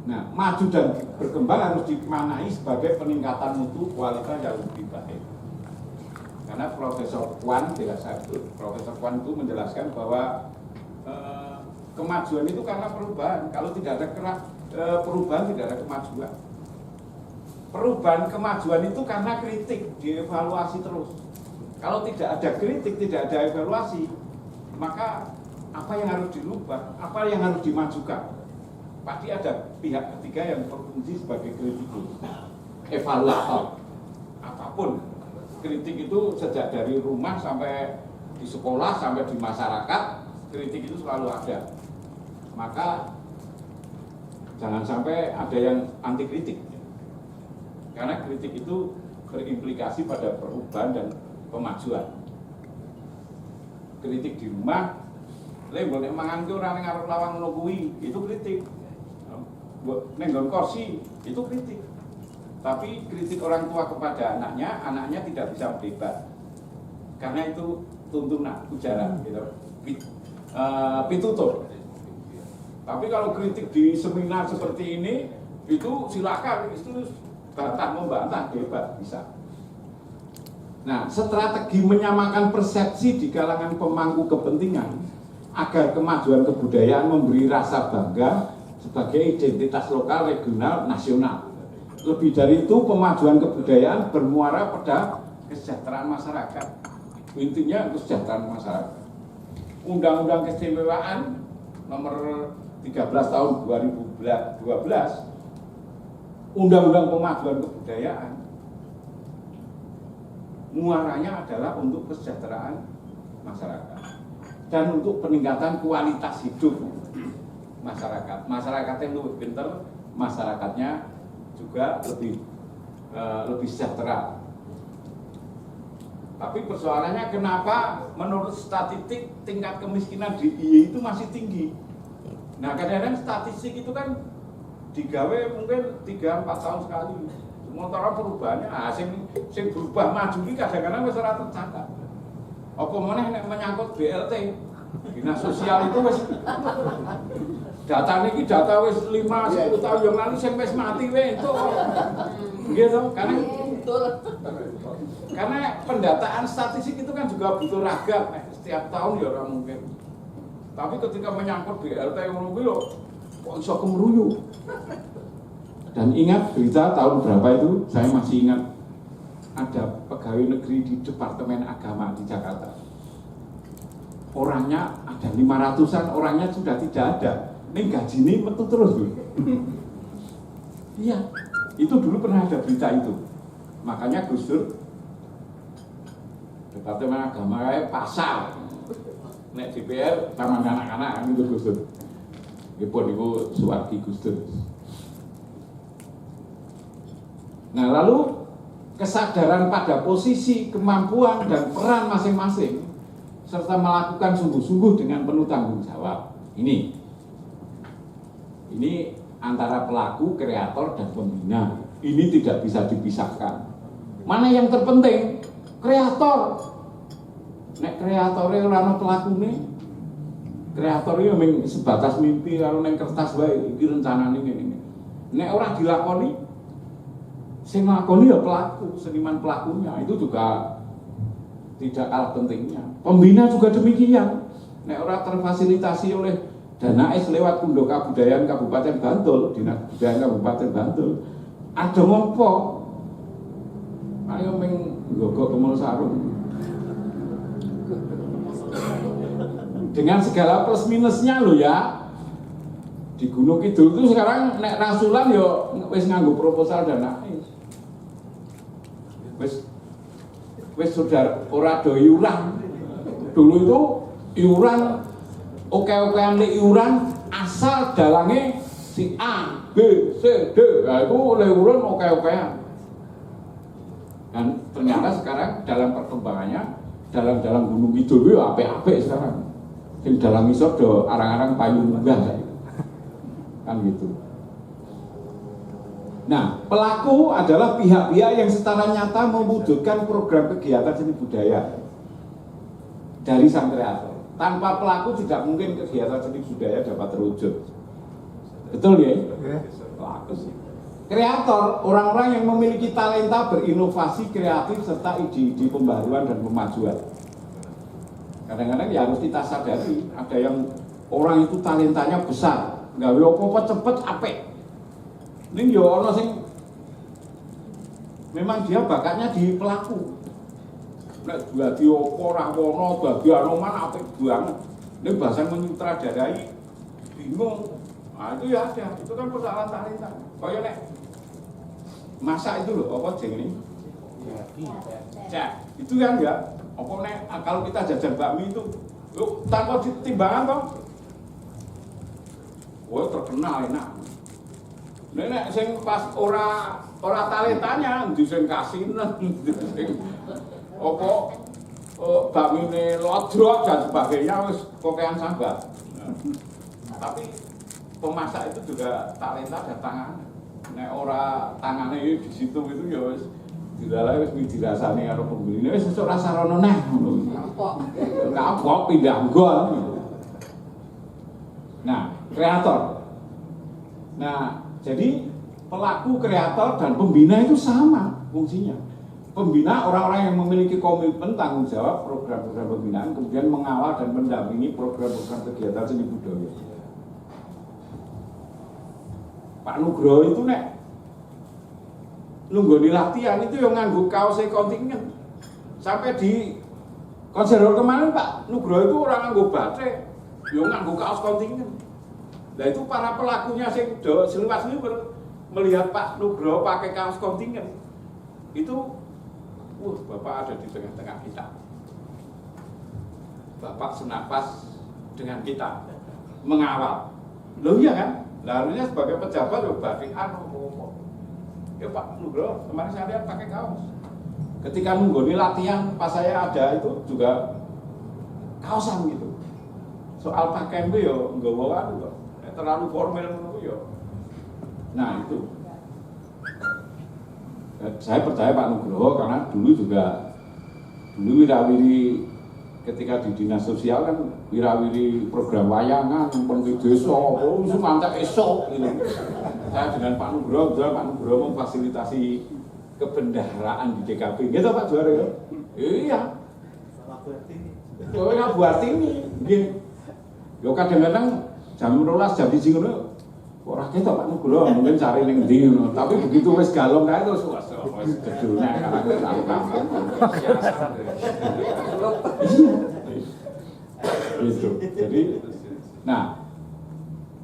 Nah, maju dan berkembang harus dimaknai sebagai peningkatan mutu kualitas yang lebih baik. Karena Profesor Kwan itu menjelaskan bahwa kemajuan itu karena perubahan. Kalau tidak ada perubahan, tidak ada kemajuan. Perubahan kemajuan itu karena kritik, dievaluasi terus. Kalau tidak ada kritik, tidak ada evaluasi, maka apa yang harus dirubah, apa yang harus dimajukan? Pasti ada pihak ketiga yang berfungsi sebagai kritikus, evaluator, apapun. Kritik itu sejak dari rumah sampai di sekolah, sampai di masyarakat, kritik itu selalu ada. Maka jangan sampai ada yang anti kritik. Karena kritik itu berimplikasi pada perubahan dan pemajuan. Kritik di rumah, boleh mangan ke orang yang ngarep lawang ngono kuwi, itu kritik. Nenggon kursi, itu kritik. Tapi kritik orang tua kepada anaknya tidak bisa berdebat. Karena itu tuntunan, ujaran, gitu. Pitutur. Tapi kalau kritik di seminar seperti ini, itu silakan, itu bantah membantah, debat bisa. Nah, strategi menyamakan persepsi di kalangan pemangku kepentingan agar kemajuan kebudayaan memberi rasa bangga sebagai identitas lokal, regional, nasional. Lebih dari itu, pemajuan kebudayaan bermuara pada kesejahteraan masyarakat. Intinya kesejahteraan masyarakat. Undang-Undang Keistimewaan nomor 13 tahun 2012, Undang-Undang Pemajuan Kebudayaan, muaranya adalah untuk kesejahteraan masyarakat dan untuk peningkatan kualitas hidup masyarakat. Masyarakatnya lebih pintar, masyarakatnya juga lebih sejahtera. Tapi persoalannya kenapa menurut statistik tingkat kemiskinan di DIY itu masih tinggi. Nah, kadang-kadang statistik itu kan digawe mungkin 3-4 tahun sekali. Sementara perubahannya, sing berubah maju ini kadang-kadang wis ora tercatat. Apa meneh nek menyangkut BLT, dinas sosial itu wis data niki data wis 5-10 tahun yang lalu sing wis mati wae itu. Gitu, karena pendataan statistik itu kan juga butuh ragam, setiap tahun ya ora mungkin. Tapi ketika menyangkut BLT ngono kuwi lho, kok iso kemeruyu. Dan ingat berita tahun berapa itu, saya masih ingat ada pegawai negeri di Departemen Agama di Jakarta. Orangnya ada 500-an, orangnya sudah tidak ada. Ini gaji ini metu terus dulu. Iya, itu dulu pernah ada berita itu. Makanya Gus Dur, Departemen Agama kayak pasar. Nek DPR taman anak-anak itu Gus Dur. Ibu Suwardi Gus Dur. Nah, lalu kesadaran pada posisi, kemampuan dan peran masing-masing serta melakukan sungguh-sungguh dengan penuh tanggung jawab. Ini antara pelaku, kreator, dan pembina. Ini tidak bisa dipisahkan. Mana yang terpenting? Kreator. Nek kreatornya ora ana pelakune. Kreatornya memang sebatas mimpi kalau neng kertas wae iki rencanane ngene. Nek ora dilakoni, sing nglakoni ya pelaku, seniman pelakunya. Itu juga tidak kalah pentingnya. Pembina juga demikian. Nek ora terfasilitasi oleh Dana S lewat Undo Kabudayaan Kabupaten Bantul, Dinas Kebudayaan Kabupaten Bantul, ada ngopo? Ayo meng gogok kemul sarung. Dengan segala plus minusnya lo ya. Di Gunung Kidul itu sekarang nek rasulan yo wis nganggo proposal Dana S. Wis sudah ora do iuran. Dulu itu iuran oke-okean di iuran asal dalangnya si A, B, C, D. Nah itu oleh iuran oke-okean. Dan ternyata sekarang dalam perkembangannya dalam Gunung Kidul itu apik-apik sekarang. Yang dalam isor do arang-arang payung munggah kan gitu. Nah, pelaku adalah pihak-pihak yang secara nyata mewujudkan program kegiatan seni budaya dari sang kreator. Tanpa pelaku tidak mungkin kegiatan seni budaya dapat terwujud. Betul ya? Pelaku sih. Kreator, orang-orang yang memiliki talenta berinovasi kreatif serta ide-ide pembaruan dan pemajuan. Kadang-kadang ya harus kita sadari, ada yang orang itu talentanya besar, gawe apa-apa cepet apik. Ning yo ana sing memang dia bakatnya di pelaku. Nek dadi apa ora wono, dadi anoman apik banget. Nek bahasa menyutradarai bingung. Nah, itu ya ada, itu kan persoalan talenta. Kaya nek masak itu loh, apa jenenge? Cek, itu kan ya. Apa nek kalau kita jajan bakmi itu yuk, tanpa timbangan toh. Wah, terkenal enak. Nek sing pas ora talentanya ndi sing kasinen, sing apa bakmine lodrok dan sebagainya wis kokean sambat. Tapi pemasak itu juga talenta dan tangan. Nek ora tangane di situ itu ya wis dilalai wis dirasani karo pembeli. Wis sesuk rasa rono neh ngono. Kapok pindah nggon. Nah, kreator. Nah, jadi pelaku, kreator, dan pembina itu sama fungsinya. Pembina orang-orang yang memiliki komitmen tanggung jawab program-program pembinaan, kemudian mengawal dan mendampingi program-program kegiatan seni budaya. Pak Nugroho itu nek nunggoni latihan itu yang nganggo kaos kontingen. Sampai di konser kemarin Pak Nugroho itu orang nganggo batik, yang nganggo kaos kontingen. Nah itu para pelakunya sing seliwas-liwet melihat Pak Nugroho pakai kaos kontingen. Itu Bapak ada di tengah-tengah kita. Bapak senapas dengan kita mengawal. Loh iya kan? Lalunya sebagai pejabat batik ya Pak Nugroho kemarin saya lihat pakai kaos. Ketika nunggoni latihan pas saya ada itu juga kaosan gitu. Soal pakaian itu ya nggawa anu kok. Terlalu formal menurut yo. Nah itu, saya percaya Pak Nugroho karena dulu wirawiri ketika di dinas sosial kan wirawiri program wayangan, pengki desa, itu mantap esok gitu. Saya dengan Pak Nugroho memfasilitasi kebendaharaan di DKP, gitu Pak Juara ya? Iya. Oh ya buat ini, gitu. Yo kadang-kadang jam 12 jam 1 ngono ora ketok Pak Nugroho mungkin cari ning ndi ngono tapi begitu wis galong kae terus wis gedulnya karena wis aku kampung itu. Jadi nah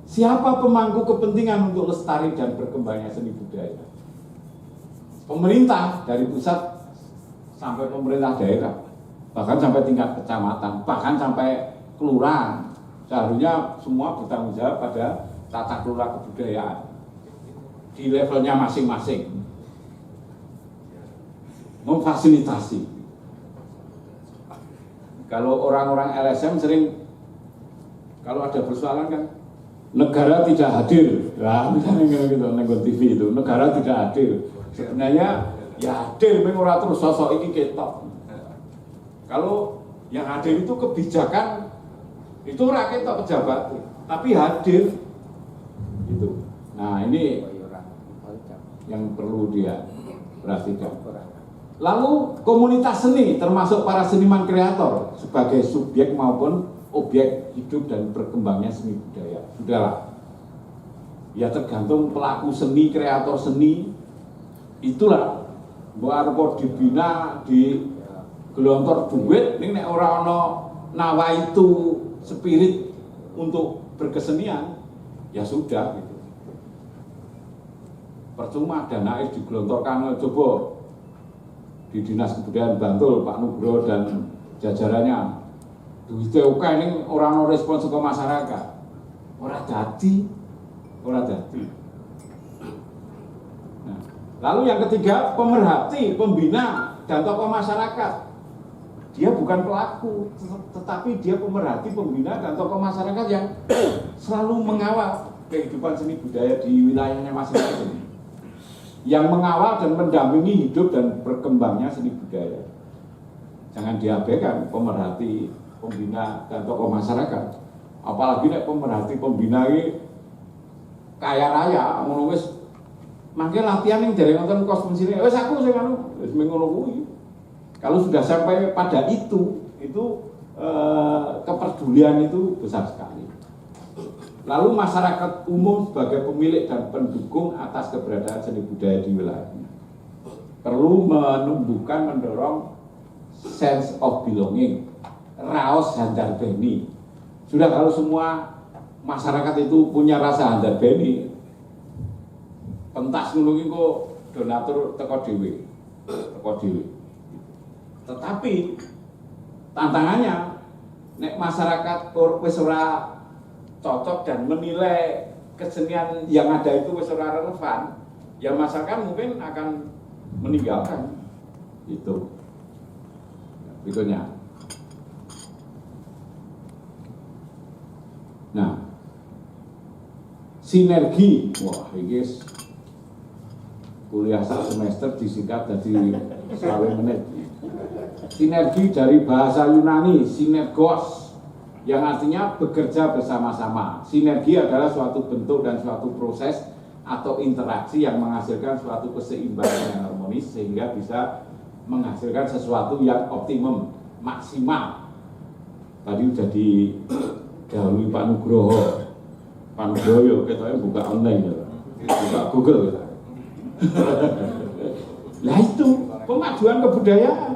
siapa pemangku kepentingan untuk lestari dan berkembangnya seni budaya? Pemerintah dari pusat sampai pemerintah daerah, bahkan sampai tingkat kecamatan, bahkan sampai kelurahan. Seharusnya semua bertanggung jawab pada tata kelola kebudayaan di levelnya masing-masing, memfasilitasi. Kalau orang-orang LSM sering kalau ada persoalan kan negara tidak hadir, nah misalnya gitu nengok TV itu negara tidak hadir. Sebenarnya ya hadir, memang orang terus sosok ini ketok. Kalau yang hadir itu kebijakan itu rakyat ketok pejabat, tapi hadir itu. Nah ini yang perlu dia perhatikan. Lalu komunitas seni termasuk para seniman kreator sebagai subjek maupun objek hidup dan berkembangnya seni budaya. Sudahlah. Ya tergantung pelaku seni, kreator seni. Itulah mbok dibina di gelontor duit ning nek ora ana nawa itu spirit untuk berkesenian, ya sudah gitu. Percuma dana digelontorkan coba di Dinas Kebudayaan Bantul, Pak Nugroho dan jajarannya. Duitnya oke ini orang respons ke masyarakat. Orang jadi. Nah, lalu yang ketiga, pemerhati, pembina, dan tokoh masyarakat. Dia bukan pelaku, tetapi dia pemerhati, pembina, dan tokoh masyarakat yang selalu mengawal kehidupan seni budaya di wilayahnya masing-masing. Yang mengawal dan mendampingi hidup dan berkembangnya seni budaya. Jangan diabaikan pemerhati, pembina, dan tokoh masyarakat. Apalagi nek pemerhati, pembina ini kaya raya, ngono wis mangke latihan yang dari nonton kostum sini. Wis aku sing anu, wis ngono kuwi. Kalau sudah sampai pada itu kepedulian itu besar sekali. Lalu masyarakat umum sebagai pemilik dan pendukung atas keberadaan seni budaya di wilayahnya perlu menumbuhkan, mendorong sense of belonging, raos handar beni. Sudah kalau semua masyarakat itu punya rasa handar beni, pentas nulungi kok donatur teko dhewe. Tetapi tantangannya nek masyarakat wis ora cocok dan menilai kesenian yang ada itu wis ora relevan, ya masyarakat mungkin akan meninggalkan itu. Berikutnya. Nah, sinergi, wah ini kuliah sak semester disingkat jadi 20 menit. Sinergi dari bahasa Yunani, sinergos, yang artinya bekerja bersama-sama. Sinergi adalah suatu bentuk dan suatu proses atau interaksi yang menghasilkan suatu keseimbangan yang harmonis sehingga bisa menghasilkan sesuatu yang optimum, maksimal. Tadi sudah didahului Pak Nugroho. Pak Nugroho katanya buka online ya, buka Google ya. Nah itu pemajuan kebudayaan.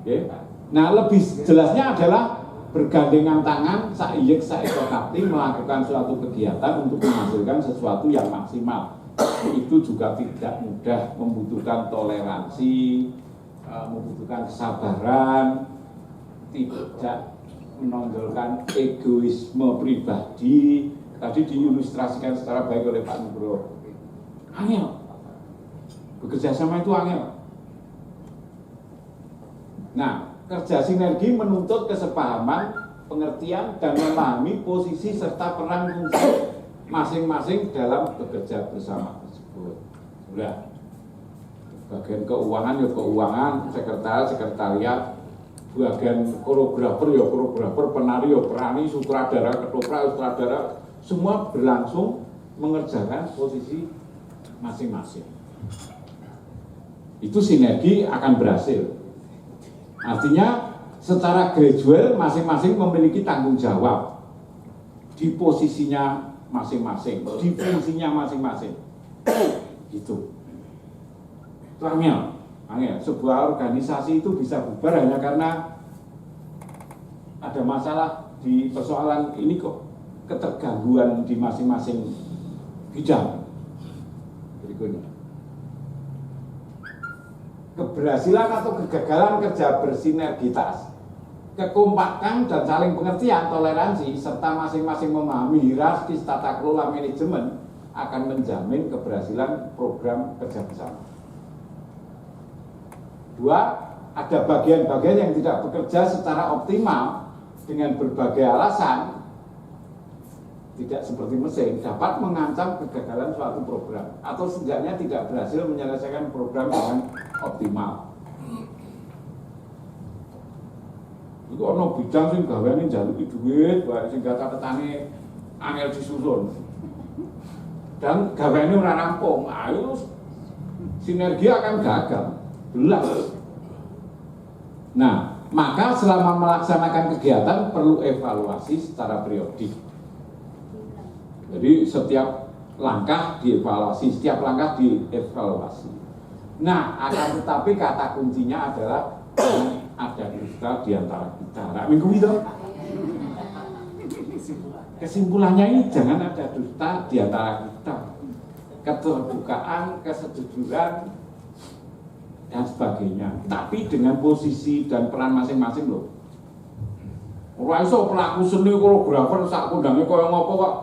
Okay. Nah lebih jelasnya adalah bergandengan tangan saiyek saekokati melakukan suatu kegiatan untuk menghasilkan sesuatu yang maksimal. Itu juga tidak mudah, membutuhkan toleransi, membutuhkan kesabaran, tidak menonjolkan egoisme pribadi. Tadi diilustrasikan secara baik oleh Pak Nugroho. Angel, bekerja sama itu angel. Nah, kerja sinergi menuntut kesepahaman, pengertian, dan memahami posisi serta peran fungsi masing-masing dalam bekerja bersama tersebut. Sudah. Bagian keuangan ya keuangan, sekretariat, bagian koreografer ya koreografer, penari ya penari, sutradara, ketoprak, sutradara, semua berlangsung mengerjakan posisi masing-masing. Itu sinergi akan berhasil. Artinya secara gradual masing-masing memiliki tanggung jawab di posisinya masing-masing, di fungsinya masing-masing. Gitu. Itu angel. Sebuah organisasi itu bisa bubar hanya karena ada masalah di persoalan ini kok, ketergangguan di masing-masing bidang. Berikutnya. Keberhasilan atau kegagalan kerja bersinergitas, kekompakan dan saling pengertian, toleransi, serta masing-masing memahami hierarkis tata kelola manajemen akan menjamin keberhasilan program kerja bersama. 2. ada bagian-bagian yang tidak bekerja secara optimal dengan berbagai alasan, tidak seperti mesin, dapat mengancam kegagalan suatu program atau setidaknya tidak berhasil menyelesaikan program dengan optimal. Itu ono bidang sing gaweane njaluki duit, wae sing catetane angel disusun. Dan gaweane ora rampung, ayo sinergi akan gagal. Belas. Nah, maka selama melaksanakan kegiatan perlu evaluasi secara periodik. Jadi setiap langkah dievaluasi, setiap langkah dievaluasi. Nah, akan tetapi kata kuncinya adalah ada dusta di antara kita. Nah, minggu itu kesimpulannya ini jangan ada dusta di antara kita. Keterbukaan, kesejujuran, dan sebagainya. Tapi dengan posisi dan peran masing-masing loh. Ora iso pelaku seni koreografer sak kondange kaya ngopo kok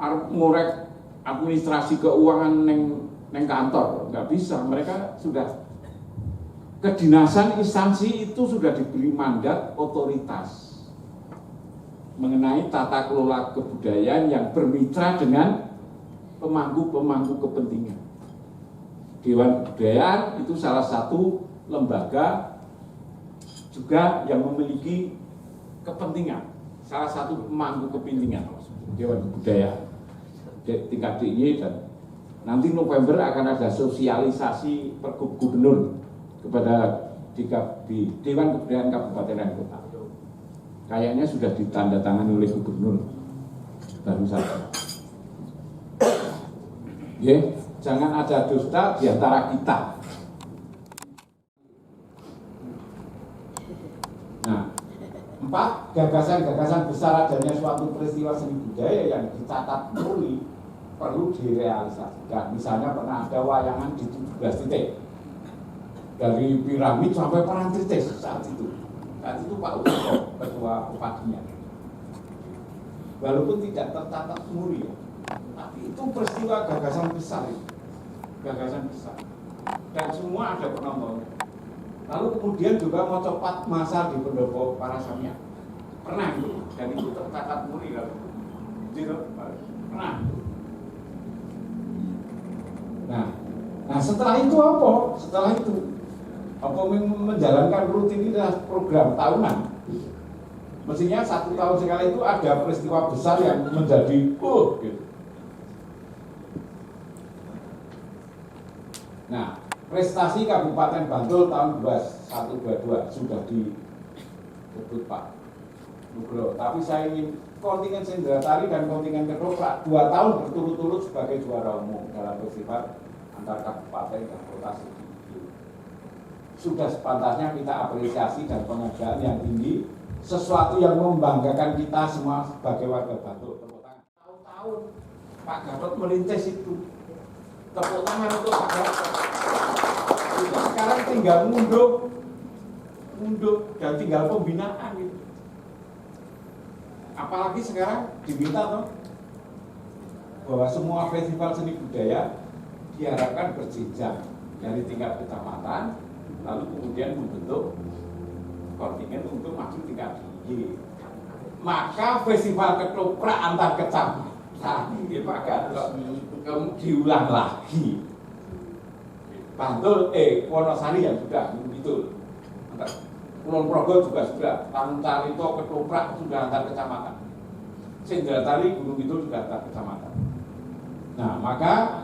arep ngorek administrasi keuangan neng kantor, nggak bisa. Mereka sudah kedinasan instansi itu sudah diberi mandat otoritas mengenai tata kelola kebudayaan yang bermitra dengan pemangku-pemangku kepentingan. Dewan Kebudayaan itu salah satu lembaga juga yang memiliki kepentingan, salah satu pemangku kepentingan Dewan Kebudayaan tingkat DIY, dan nanti November akan ada sosialisasi Pergub Gubernur kepada di Dewan Kebudayaan Kabupaten dan Kota. Kayaknya sudah ditandatangani oleh Gubernur baru saja. Jangan ada dusta di antara kita. Nah, 4, gagasan-gagasan besar adanya suatu peristiwa seni budaya yang dicatat murni perlu direalisasikan. Misalnya pernah ada wayangan di 17 titik, dari piramid sampai Parangtritis saat itu. Saat itu Pak Utomo ketua Upadinya. Walaupun tidak tercatat murni, tapi itu peristiwa gagasan besar itu. Gagasan besar. Dan semua ada penontonnya. Lalu kemudian juga mau cepat masa di pendopo Parasamya. Pernah itu, dan itu tercatat murni lalu. Pernah. Nah setelah itu apa? Setelah itu apa menjalankan rutinitas program tahunan? Mestinya 1 tahun sekali itu ada peristiwa besar yang menjadi gitu. Nah, prestasi Kabupaten Bantul tahun 2122 sudah disebut Pak Nugroho. Tapi saya ingin kontingen Sendratari dan kontingen Ketoprak 2 tahun berturut-turut sebagai juara umum dalam festival antar kabupaten dan kota segitu. Sudah sepantasnya kita apresiasi dan penghargaan yang tinggi, sesuatu yang membanggakan kita semua sebagai warga Bantul. Tepuk tangan. Tahun-tahun Pak Gatot merintis itu. Tepuk tangan untuk Pak Gatot. Sekarang tinggal mundur dan tinggal pembinaan gitu. Apalagi sekarang diminta toh bahwa semua festival seni budaya diharapkan berjenjang dari tingkat kecamatan, lalu kemudian membentuk kontingen untuk maju tingkat DIY. Maka festival ketoprak antar kecamatan ini Pak Gatot diulang lagi. Bantul, Wonosari yang sudah itu, Kulon Progo juga sudah, Tancarito, Ketoprak sudah antar kecamatan, Sendratari, Gunung Kidul sudah antar kecamatan. Nah maka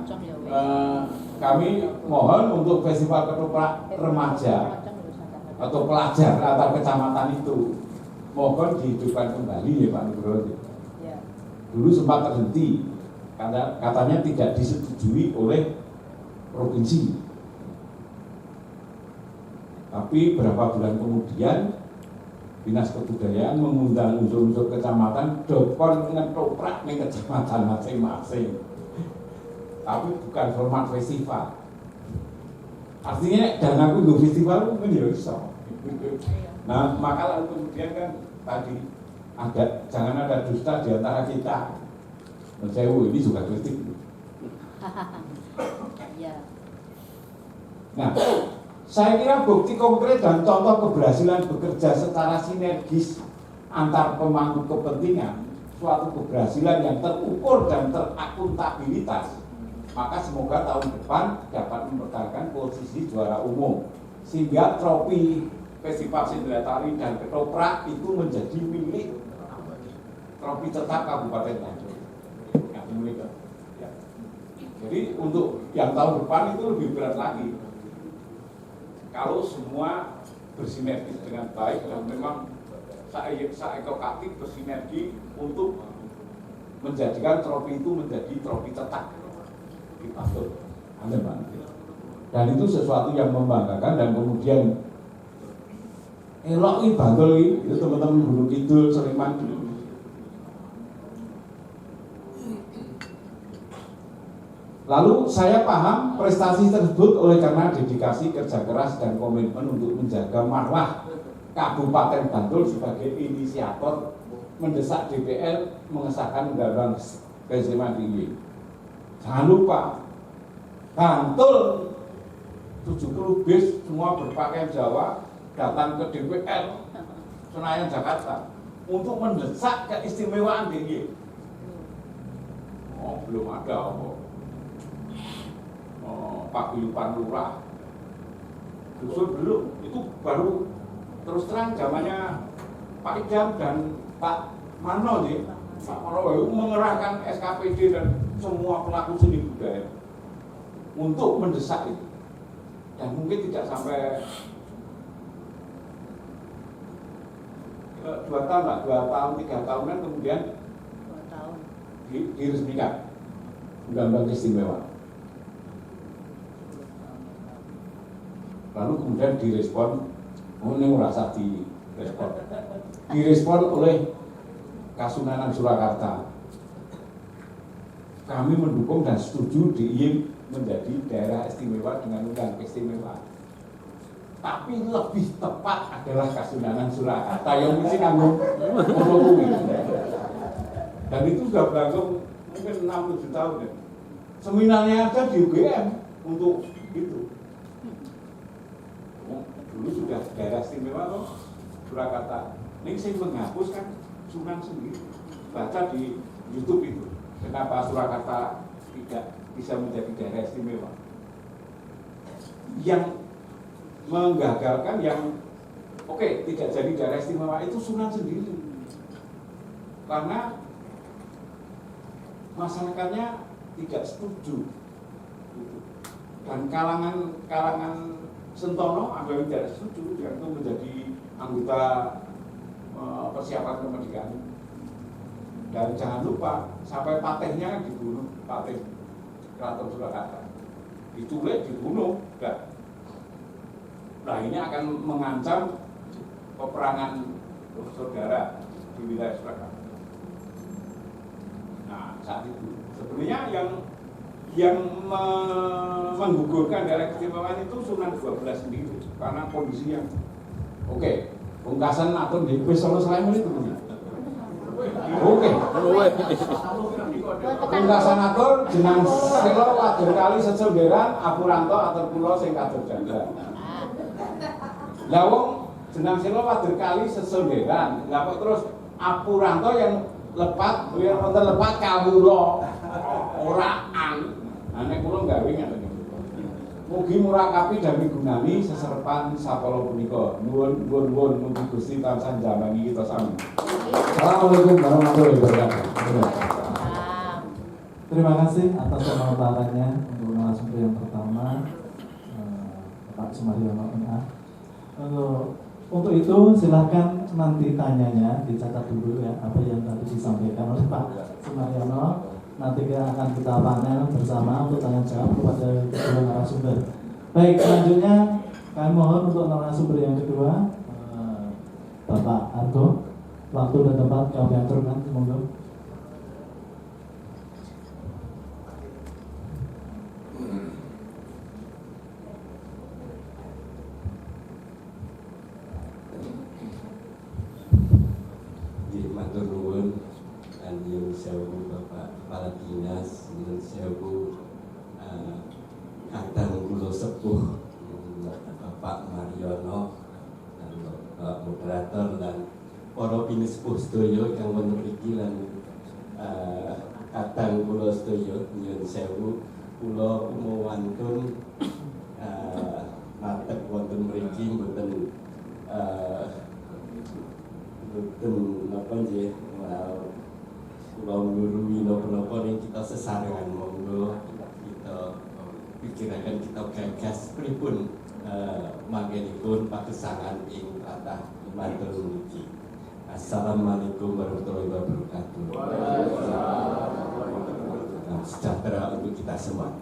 kami mohon untuk festival ketoprak remaja atau pelajar antar kecamatan itu mohon dihidupkan kembali ya Pak Nugroho. Dulu sempat terhenti karena katanya tidak disetujui oleh provinsi. Tapi berapa bulan kemudian Dinas Kebudayaan mengundang unsur-unsur kecamatan dokon ngetoprak ning kecamatan masing-masing. Tapi bukan format festival. Artinya dana untuk festival mungkin ya bisa. Nah, maka lalu kemudian kan tadi ada jangan ada dusta di antara kita. Mencewu ini juga kritik. Nah, Saya kira bukti konkret dan contoh keberhasilan bekerja secara sinergis antar pemangku kepentingan, suatu keberhasilan yang terukur dan terakuntabilitas, maka semoga tahun depan dapat mempertahankan posisi juara umum, sehingga trofi Festival Sendera Tari dan Ketoprak itu menjadi milik trofi tetap Kabupaten Nganjuk. Ya. Jadi untuk yang tahun depan itu lebih berat lagi. Kalau semua bersinergi dengan baik dan memang seekokatif bersinergi untuk menjadikan trofi itu menjadi trofi tetap di Bantul. Dan itu sesuatu yang membanggakan dan kemudian elok ini Bantul itu teman-teman Gunung Kidul, Sleman. Lalu saya paham prestasi tersebut oleh karena dedikasi, kerja keras, dan komitmen untuk menjaga marwah Kabupaten Bantul sebagai inisiator mendesak DPR mengesahkan Undang-Undang Keistimewaan Tinggi. Jangan lupa, Bantul 70 bis semua berpakaian Jawa datang ke DPR Senayan Jakarta untuk mendesak keistimewaan tinggi. Oh, belum ada Paguyuban Lurah, Dusun belum, itu baru terus terang zamannya Pak Idam dan Pak Mano nih. Pak Mano mengerahkan SKPD dan semua pelaku seni budaya untuk mendesak itu, dan mungkin tidak sampai 2 tahun lah, 2 tahun, 3 tahunan kemudian diresmikan Undang-Undang Keistimewaan. Lalu kemudian direspon, ini merasa direspon oleh Kasunanan Surakarta. Kami mendukung dan setuju DIY menjadi daerah istimewa dengan undang keistimewaan. Tapi lebih tepat adalah Kasunanan Surakarta yang mesti nganggung ngomong. Dan itu sudah berlangsung mungkin 6-7 tahun ya. Seminarnya ada di UGM untuk itu. Dulu sudah daerah istimewa loh Surakarta. Ini sih menghapuskan Sunan sendiri. Baca di YouTube itu, kenapa Surakarta tidak bisa menjadi daerah istimewa. Yang menggagalkan, yang tidak jadi daerah istimewa itu Sunan sendiri. Karena masyarakatnya tidak setuju. Dan kalangan Sentono ada yang tidak setuju, yang itu menjadi anggota persiapan kemerdekaan. Dan jangan lupa, sampai patehnya dibunuh, pateh Keraton Surakarta. Diculik, dibunuh, enggak. Nah ini akan mengancam peperangan saudara di wilayah Surakarta. Nah saat itu sebenarnya yang menggugurkan daerah keistimewaan itu Sunan 12 sendiri karena kondisi yang pungkasan atau di Solo Sleman itu pungkasan atur jenang selo wadur kali seselderan apuranto atur pulau sing kadur janda. Lah wong jenang selo wadur kali seselderan, lah kok terus apuranto yang lepat, biar wonten lepat kawula ora an. Nek kula gawe ngene. Mugi murakapi dan migunani seserepan sapala punika. Nuwun mugi Gusti tansah njambangi kita sami. Assalamualaikum warahmatullahi wabarakatuh. Terima kasih atas pemaparannya untuk narasumber yang pertama, Pak Sumaryono MA. Untuk itu silahkan nanti tanyanya dicatat dulu ya, apa yang tadi disampaikan oleh Pak Sumaryono. Nanti akan kita panel bersama untuk tanya jawab kepada kedua narasumber. Baik, selanjutnya kami mohon untuk narasumber yang kedua, Bapak Argo. Waktu dan tempat kami aturkan, monggo. Jadi matur nuwun dan nyuwun sewu Bapak Kepala Dinas, nyuwun sewu kadang kula sepuh Bapak sepuh sedaya kang wonten mriki lan kadang kula sedaya nyuwun sewu kula mawantun matek wonten mriki mboten napa nggih kula ngurui napa ning kita sesarengan monggo kita pikiraken kita gagas pripun manggenipun pagesangan ing kathah mantul niki. Assalamualaikum warahmatullahi wabarakatuh. Sejahtera untuk kita semua.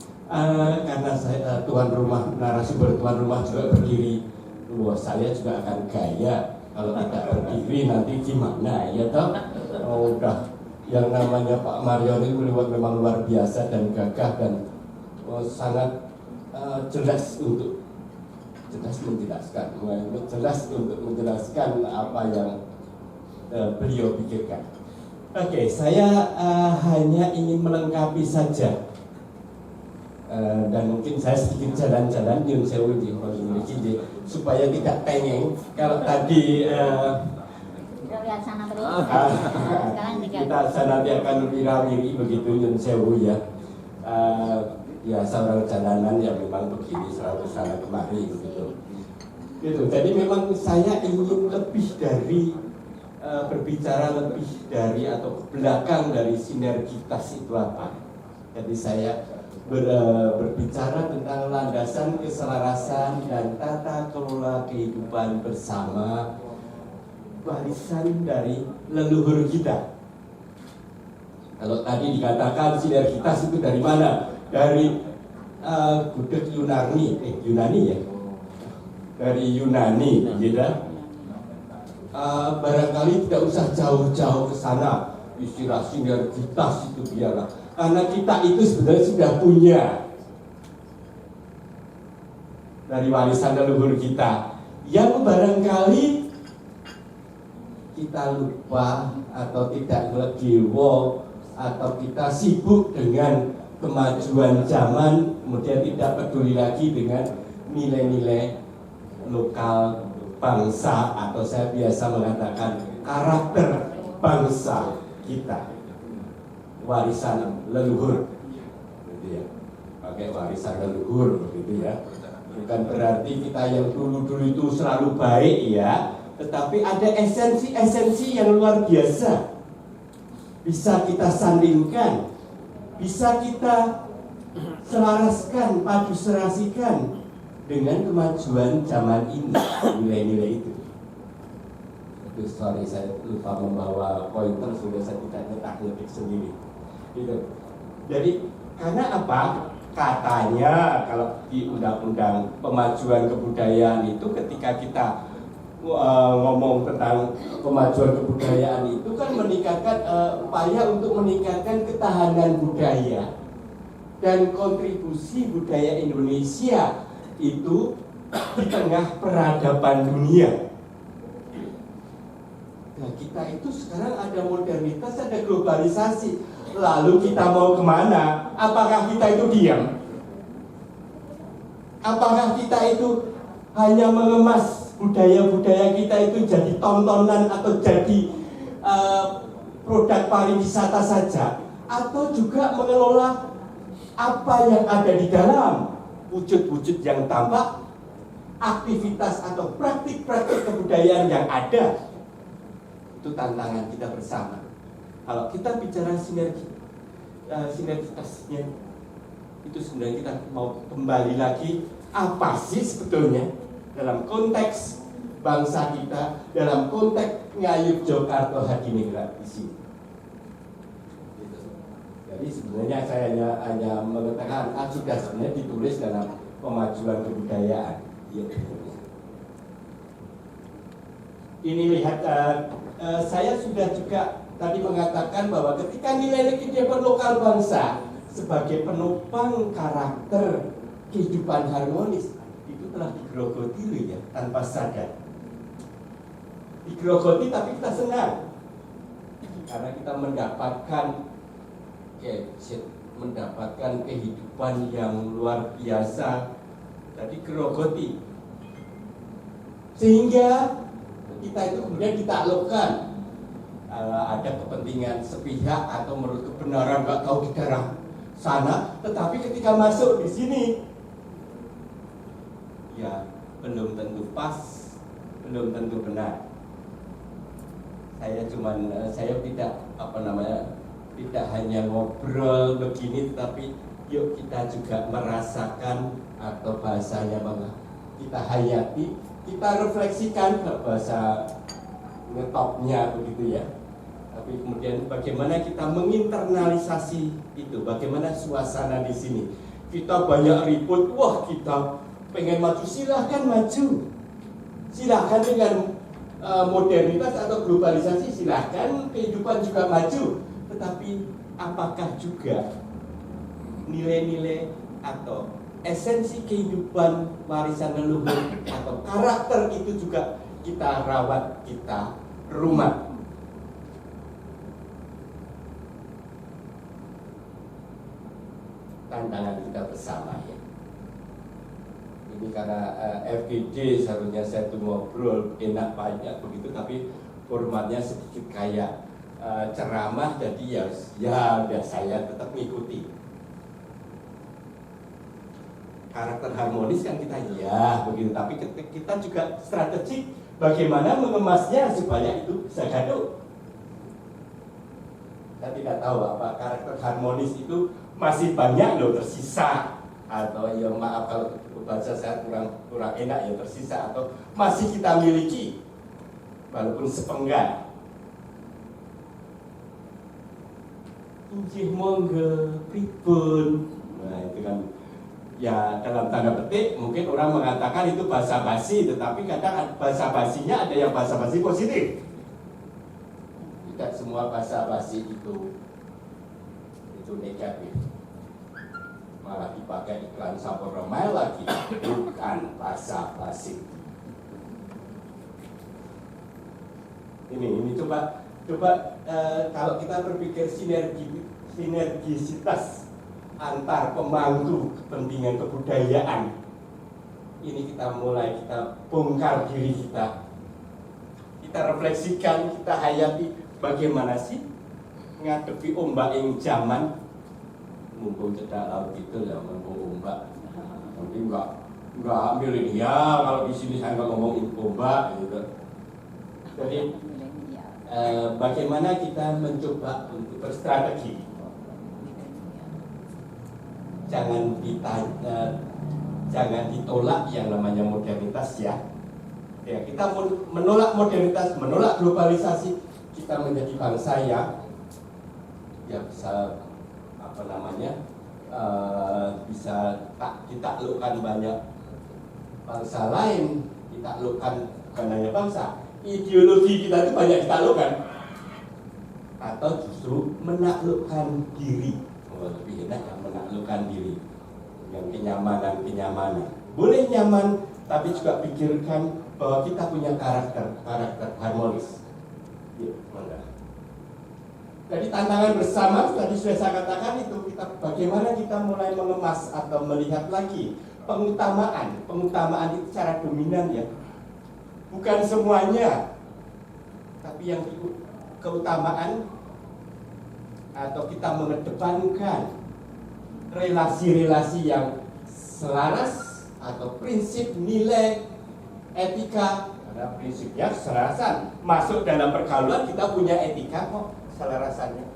Karena saya tuan rumah, narasumber tuan rumah juga berdiri, saya juga akan gaya. Kalau tidak berdiri nanti gimana ya toh? Udah yang namanya Pak Mario ini memang luar biasa dan gagah dan sangat jelas untuk menjelaskan apa yang beliau pikirkan. Oke, saya hanya ingin melengkapi saja dan mungkin saya sedikit jalan-jalan nyun sewu di supaya tidak tengeng. Kalau tadi kita nanti akan wirawiri begitu nyun sewu ya. Ya seorang jalanan yang memang begini selalu sana kemari begitu. Jadi memang saya ingin lebih dari berbicara lebih dari atau ke belakang dari sinergitas itu apa. Jadi saya berbicara tentang landasan keselarasan dan tata kelola kehidupan bersama, warisan dari leluhur kita. Kalau tadi dikatakan sinergitas itu dari mana? Dari gudeg Yunani ya, dari Yunani, gitu. Barangkali tidak usah jauh-jauh ke sana, istilah sinergitas itu biarlah, karena kita itu sebenarnya sudah punya dari warisan leluhur kita, yang barangkali kita lupa atau tidak legowo atau kita sibuk dengan kemajuan zaman, kemudian tidak peduli lagi dengan nilai-nilai lokal bangsa atau saya biasa mengatakan karakter bangsa kita, warisan leluhur, gitu ya. Pakai warisan leluhur, begitu ya. Bukan berarti kita yang dulu-dulu itu selalu baik ya, tetapi ada esensi-esensi yang luar biasa bisa kita sandingkan, bisa kita selaraskan, padu serasikan dengan kemajuan zaman ini, nilai-nilai itu. Sorry, saya lupa membawa pointer sehingga saya tidak nyetak-nyetik sendiri. Gitu. Jadi karena apa? Katanya kalau di undang-undang pemajuan kebudayaan itu ketika kita ngomong tentang kemajuan kebudayaan itu kan meningkatkan upaya untuk meningkatkan ketahanan budaya dan kontribusi budaya Indonesia itu di tengah peradaban dunia. Nah, kita itu sekarang ada modernitas, ada globalisasi. Lalu kita mau kemana? Apakah kita itu diam? Apakah kita itu hanya mengemas budaya-budaya kita itu jadi tontonan atau jadi produk pariwisata saja? Atau juga mengelola apa yang ada di dalam wujud-wujud yang tampak, aktivitas atau praktik-praktik kebudayaan yang ada? Itu tantangan kita bersama. Kalau kita bicara sinergitasnya, itu sebenarnya kita mau kembali lagi apa sih sebetulnya dalam konteks bangsa kita, dalam konteks Ngayuk Jakarta Hadiningrat di sini. Jadi sebenarnya saya hanya mengatakan sudah sebenarnya ditulis dalam pemajuan kebudayaan. Ini lihat, saya sudah juga tadi mengatakan bahwa ketika nilai kehidupan lokal bangsa sebagai penopang karakter kehidupan harmonis itu telah digerogoti ya tanpa sadar. Digerogoti tapi kita senang karena kita mendapatkan kehidupan yang luar biasa. Tadi gerogoti sehingga kita itu kemudian ditaklukkan ada kepentingan sepihak atau menurut kebenaran nggak tahu di daerah sana, tetapi ketika masuk di sini ya belum tentu pas, belum tentu benar. Saya tidak tidak hanya ngobrol begini, tapi yuk kita juga merasakan, atau bahasanya bahwa kita hayati, kita refleksikan ke bahasa ngetopnya begitu ya. Tapi kemudian bagaimana kita menginternalisasi itu, bagaimana suasana di sini. Kita banyak ribut, wah kita pengen maju, silahkan maju, silahkan dengan modernitas atau globalisasi, silahkan kehidupan juga maju. Tetapi apakah juga nilai-nilai atau esensi kehidupan warisan leluhur atau karakter itu juga kita rawat, kita rumah? Tantangan kita bersama ya. Ini karena FGD seharusnya saya tuh ngobrol enak banyak begitu, tapi formatnya sedikit kayak ceramah, jadi ya saya tetap mengikuti. Karakter harmonis kan kita ya begitu, tapi kita juga strategik bagaimana mengemasnya supaya itu bisa gaduh. Saya tidak tahu apa karakter harmonis itu masih banyak loh tersisa, atau ya maaf kalau bahasa saya kurang enak ya, tersisa atau masih kita miliki walaupun sepenggal. Injih monggo pripun. Nah itu kan ya dalam tanda petik mungkin orang mengatakan itu basa-basi, tetapi kadang basa-basinya ada yang basa-basi positif. Tidak semua basa-basi itu negatif. Malah dipakai iklan Sampur Remai lagi, bukan basa-basi. Ini coba kalau kita berpikir sinergisitas antar pemangku kepentingan kebudayaan, ini kita bongkar diri kita refleksikan, kita hayati bagaimana sih ngadepi ombak yang zaman, mumpung cedak laut itu ya, mumpung ombak. Nanti enggak milenial kalau di sini saya nggak ngomongin ombak gitu. Jadi bagaimana kita mencoba untuk berstrategi, jangan ditolak yang namanya modernitas ya. Ya kita menolak modernitas, menolak globalisasi, kita menjadi bangsa yang bisa bisa ditaklukkan banyak bangsa lain, ditaklukkan bukan hanya bangsa, ideologi kita itu banyak ditaklukkan, atau justru menaklukkan diri. Lebih enak yang menaklukkan diri, yang kenyamanan. Boleh nyaman, tapi juga pikirkan bahwa kita punya karakter harmonis. Yuk, mangga. Jadi tantangan bersama tadi sudah saya katakan itu, bagaimana kita mulai mengemas atau melihat lagi pengutamaan itu secara dominan ya, bukan semuanya, tapi yang keutamaan atau kita mengedepankan relasi-relasi yang selaras atau prinsip nilai etika. Karena prinsipnya keselarasan, masuk dalam pergaulan kita punya etika kok keselarasannya.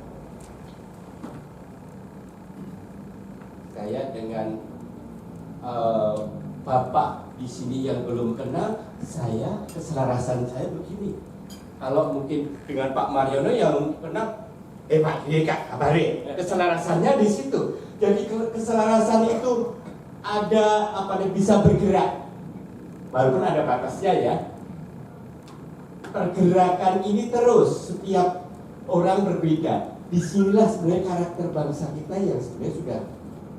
Saya dengan Bapak di sini yang belum kenal, saya keselarasan saya begini. Kalau mungkin dengan Pak Mariono yang kenal, Pak Kak kabari, keselarasannya di situ. Jadi keselarasan itu ada bisa bergerak, walaupun ada batasnya ya. Pergerakan ini terus, setiap orang berbeda. Disinilah sebenarnya karakter bangsa kita yang sebenarnya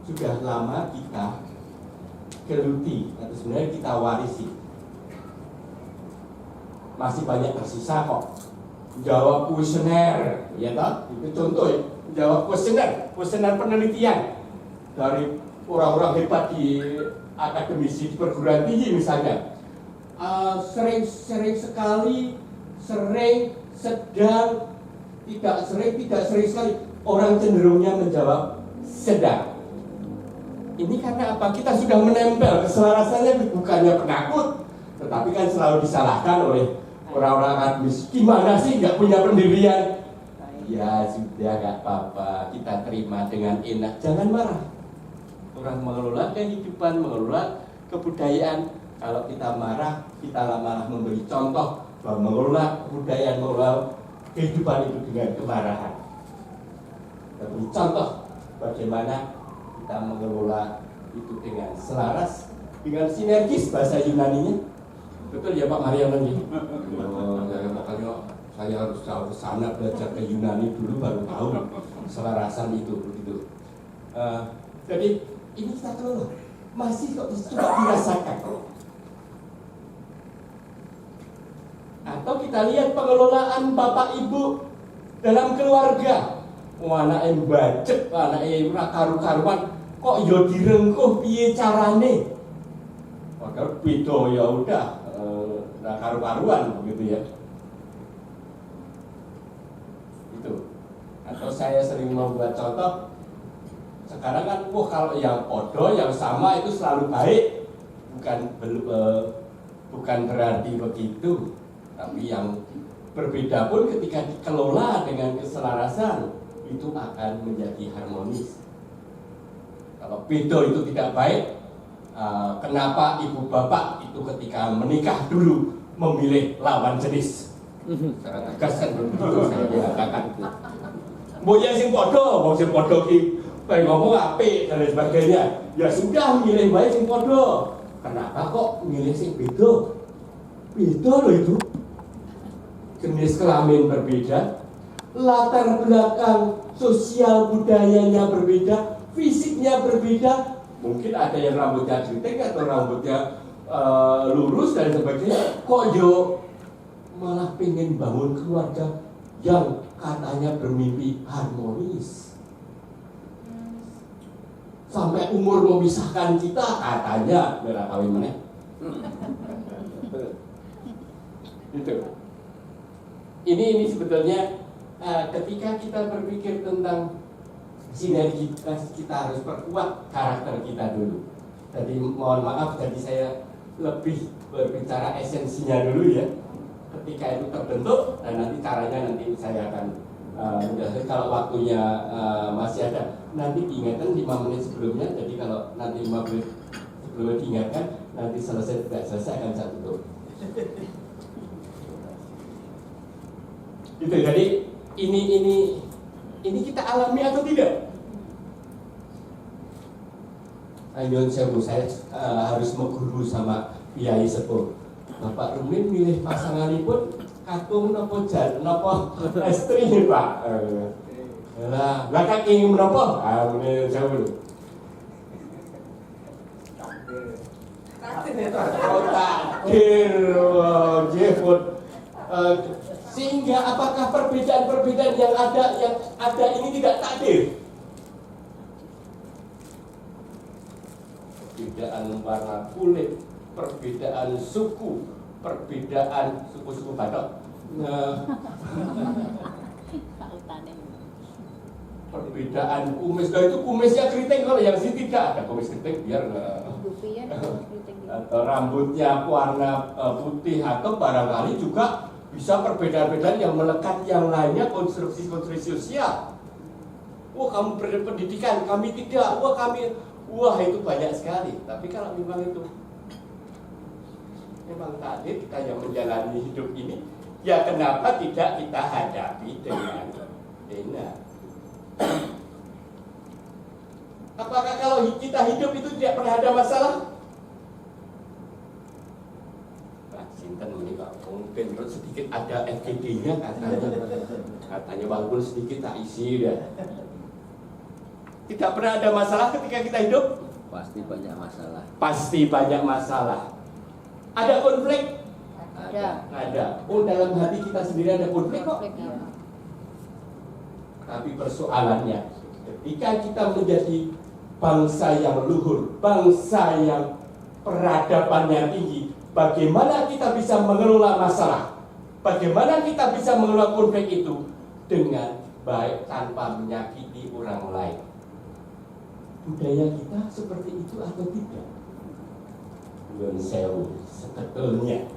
sudah lama kita geluti atau sebenarnya kita warisi. Masih banyak tersisa kok. Jawab kuesioner, ya toh? Itu contoh ya. Jawab kuesioner penelitian dari orang-orang hebat di akademisi di perguruan tinggi misalnya. Sering, sedang, Tidak sering sekali orang cenderungnya menjawab sedang. Ini karena apa? Kita sudah menempel, keselarasannya bukannya penakut, tetapi kan selalu disalahkan oleh orang-orang akademis. Gimana sih nggak punya pendirian? Ya sudah, nggak apa-apa, kita terima dengan enak, jangan marah. Orang mengelola kehidupan, mengelola kebudayaan. Kalau kita marah, kita malah memberi contoh bahwa mengelola kebudayaan, mengelola kehidupan itu dengan kemarahan. Beri contoh bagaimana kita mengelola itu dengan selaras, dengan sinergis bahasa Yunaninya. Betul ya Pak Mariano? Makanya saya harus jauh ke sana belajar ke Yunani dulu baru tahu selarasan itu begitu. Jadi ini kita kelola masih kok coba dirasakan. Atau kita lihat pengelolaan bapak ibu dalam keluarga. Anak yang bacet, anak yang karu-karuan, kok yo direngkuh piye carane? Padahal beda ya udah, karu-karuan begitu ya. Itu. Atau saya sering membuat contoh. Sekarang kan, kalau yang podo, yang sama itu selalu baik, bukan berarti begitu. Tapi yang berbeda pun ketika dikelola dengan keselarasan itu akan menjadi harmonis. Kalau beda itu tidak baik, kenapa ibu bapak itu ketika menikah dulu memilih lawan jenis? Secara tegas kan begitu saya mengatakan. Mboknya sing podo, mau sing podo ki pengen ngomong apik dan lain sebagainya. Ya sudah, milih baik sing podo. Kenapa kok milih sing beda? Beda loh itu. Jenis kelamin berbeda, latar belakang sosial budayanya berbeda, fisiknya berbeda. Mungkin ada yang rambutnya keriting atau rambutnya lurus dan sebagainya. Kok yo malah pengen bangun keluarga yang katanya bermimpi harmonis. Sampai umur memisahkan kita katanya merah kawin meneh. Itu. Ini sebetulnya ketika kita berpikir tentang sinergitas, kita harus perkuat karakter kita dulu. Jadi mohon maaf, jadi saya lebih berbicara esensinya dulu ya. Ketika itu terbentuk dan nanti caranya nanti saya akan menjelaskan kalau waktunya masih ada. Nanti diingatkan 5 menit sebelumnya. Jadi kalau nanti 5 menit sebelumnya diingatkan, nanti selesai tidak selesai akan saya tutup. Gitu, jadi ini kita alami atau tidak? Ayo saya harus mengguru sama Kiai Sepuh. Bapak Rumin milih pasanganipun kakung nopo jan nopo istri nih Pak. Lah kaki menapa? Meneh jauh. Takdir, sehingga apakah perbedaan-perbedaan yang ada ini tidak takdir? Perbedaan warna kulit, perbedaan suku, perbedaan suku-suku Batak, perbedaan kumis. Nah itu kumisnya keriting, kalau yang sini tidak ada kumis keriting biar atau rambutnya warna putih, atau barangkali juga bisa perbedaan-perbedaan yang melekat yang lainnya, konstruksi sosial. Wah kamu berpendidikan, kami tidak. Wah itu banyak sekali. Tapi kalau memang itu memang takdir kita yang menjalani hidup ini, ya kenapa tidak kita hadapi dengan enak? Apakah kalau kita hidup itu tidak pernah ada masalah? Mungkin sedikit ada FGD-nya katanya walaupun sedikit tak isi ya. Tidak pernah ada masalah ketika kita hidup? Pasti banyak masalah. Pasti banyak masalah. Ada konflik? Ada. Oh dalam hati kita sendiri ada konflik kok. Tapi persoalannya ketika kita menjadi bangsa yang luhur, bangsa yang peradabannya tinggi, bagaimana kita bisa mengelola masalah? Bagaimana kita bisa mengelola konflik itu dengan baik tanpa menyakiti orang lain. Budaya kita seperti itu atau tidak? Nyun sewu sebetulnya.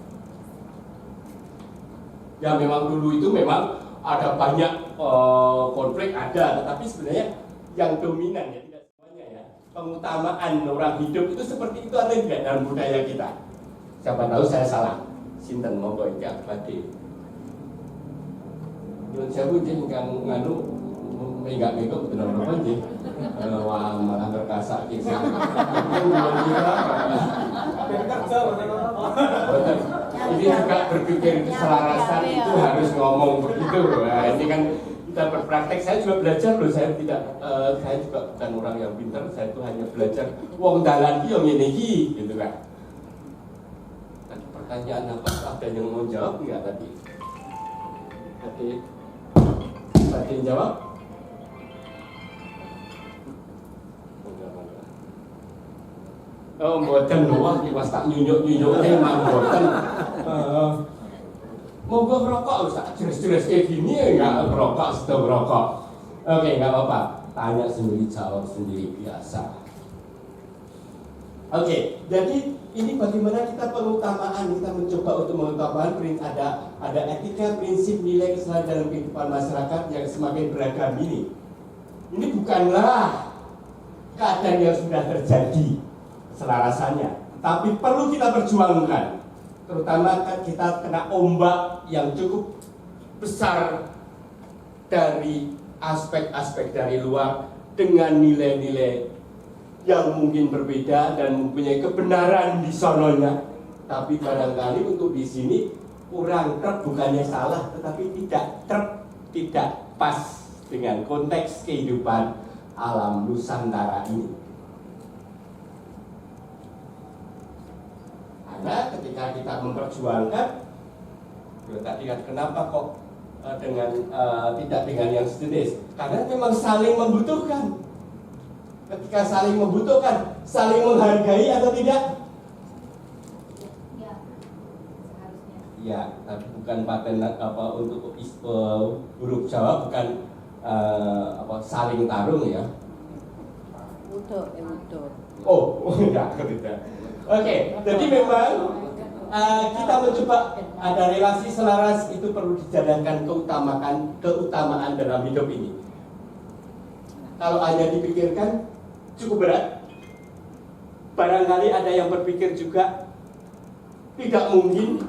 Ya memang dulu itu memang ada banyak konflik ada, tetapi sebenarnya yang dominan ya tidak semuanya ya. Pengutamaan orang hidup itu seperti itu atau tidak dalam budaya kita? Siapa tahu saya salah. Sinten monggo iki abadi. Nyun sewu jeneng kang nganu enggak mego bener apa nggih. Wah, malah berkasak iki. Ini juga berpikir keselarasan itu harus ngomong begitu. Nah, ini kan kita berpraktek. Saya juga belajar loh. Saya juga bukan orang yang pintar. Saya itu hanya belajar. Wong dalan iki yo ngene iki, gitu kan. Tadi pertanyaan apa? Ada yang mau jawab nggak tadi? Tadi yang jawab? Oh, mboten wah pas tak nyunyuk-nyunyuk emang mboten. Monggo ngerokok tak jelas-jelas kayak gini ya enggak ngerokok, sudah ngerokok. Oke, enggak apa-apa. Tanya sendiri, jawab sendiri biasa. Oke, jadi ini bagaimana kita pengutamaan, kita mencoba untuk mengutamakan ada etika, prinsip, nilai keselamatan dalam kehidupan masyarakat yang semakin beragam ini. Ini bukanlah keadaan yang sudah terjadi selarasannya, tapi perlu kita perjuangkan, terutama kita kena ombak yang cukup besar dari aspek-aspek dari luar dengan nilai-nilai yang mungkin berbeda dan mempunyai kebenaran di sononya, tapi barangkali untuk di sini kurang trep, bukannya salah, tetapi tidak pas dengan konteks kehidupan alam Nusantara ini. Karena ketika kita memperjuangkan, tadi kenapa kok tidak dengan yang sejenis? Karena memang saling membutuhkan. Ketika saling membutuhkan, saling menghargai atau tidak? Ya, seharusnya. Ya, tapi bukan paten apa untuk huruf Jawa bukan saling tarung ya. Utuh. Oh, tidak. Oke, jadi memang kita mencoba ada relasi selaras itu perlu dijalankan keutamaan dalam hidup ini. Kalau hanya dipikirkan cukup berat. Barangkali ada yang berpikir juga tidak mungkin.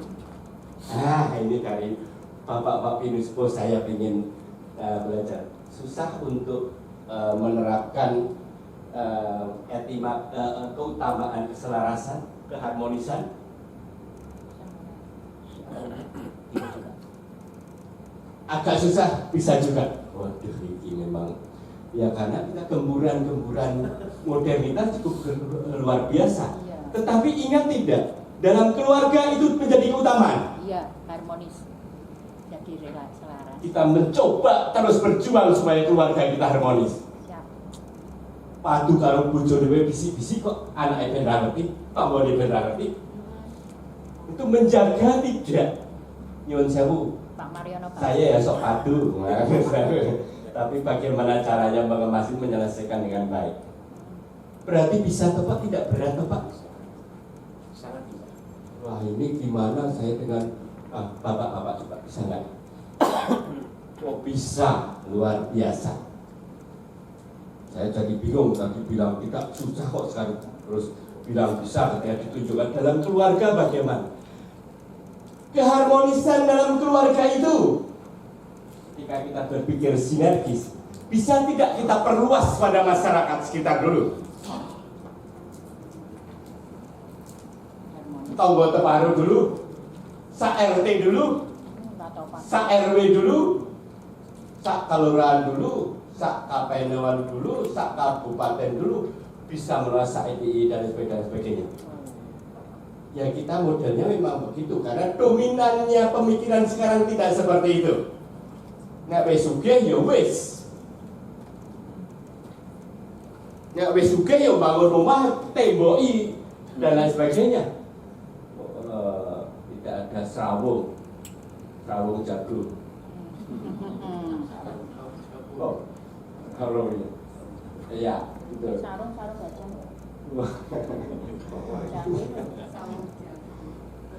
Ini dari Bapak Pinuspo saya ingin belajar. Susah untuk menerapkan keutamaan, keselarasan, keharmonisan. Agak susah, bisa juga. Waduh, ini memang ya karena kita gemburan modernitas cukup luar biasa. Tetapi ingat tidak, dalam keluarga itu menjadi keutamaan. Iya, harmonis. Jadi selaras. Kita mencoba terus berjuang supaya keluarga kita harmonis. Padu karo bojo dhewe bisik-bisik kok anake ben ra ngerti, tambane ben ra ngerti. Itu menjaga tidak. Nyuwun sewu. Pak Mariono. Saya ya sok padu. Tapi bagaimana caranya mengemas menyelesaikan dengan baik. Berarti bisa atau Pak? Tidak berat atau Pak? Sangat bisa. Wah, ini gimana saya dengan Bapak-bapak coba bisa nggak? Oh bisa, luar biasa. Saya jadi bingung tadi bilang tidak susah kok sekarang, terus bilang bisa ketika ditunjukkan dalam keluarga bagaimana keharmonisan dalam keluarga itu. Ketika kita berpikir sinergis, bisa tidak kita perluas pada masyarakat sekitar dulu. Tonggo Teparu dulu, sa RT dulu, sa RW dulu, sa kelurahan dulu, sak KPNW dulu, sak kabupaten dulu, bisa merasa IDI dan sebagainya. Ya kita modelnya memang begitu, karena dominannya pemikiran sekarang tidak seperti itu. Nek wis sugih ya wis. Nek wis sugih ya bangun rumah, temboki dan lain sebagainya. Tidak ada serawung jagung. Oh, kalau ya. Iya, betul. Sarung baca.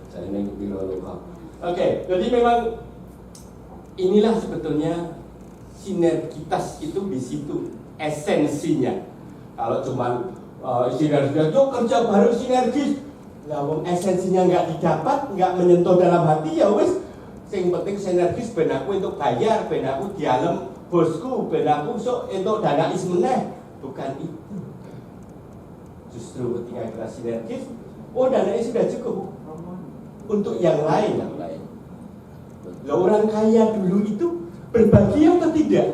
Saya ini biro lokal. Oke, jadi memang inilah sebetulnya sinergitas itu di situ esensinya. Kalau cuman sinergitas itu kerja bareng sinergis, lah esensinya nggak didapat, nggak menyentuh dalam hati, ya wes. Yang penting sinergis ben aku untuk bayar, ben aku dialem bosku, ben aku sok untuk dana ismeneh, bukan itu. Justru ketika kita sinergis, oh dananya sudah cukup untuk yang lain. Lah orang kaya dulu itu berbagi atau tidak?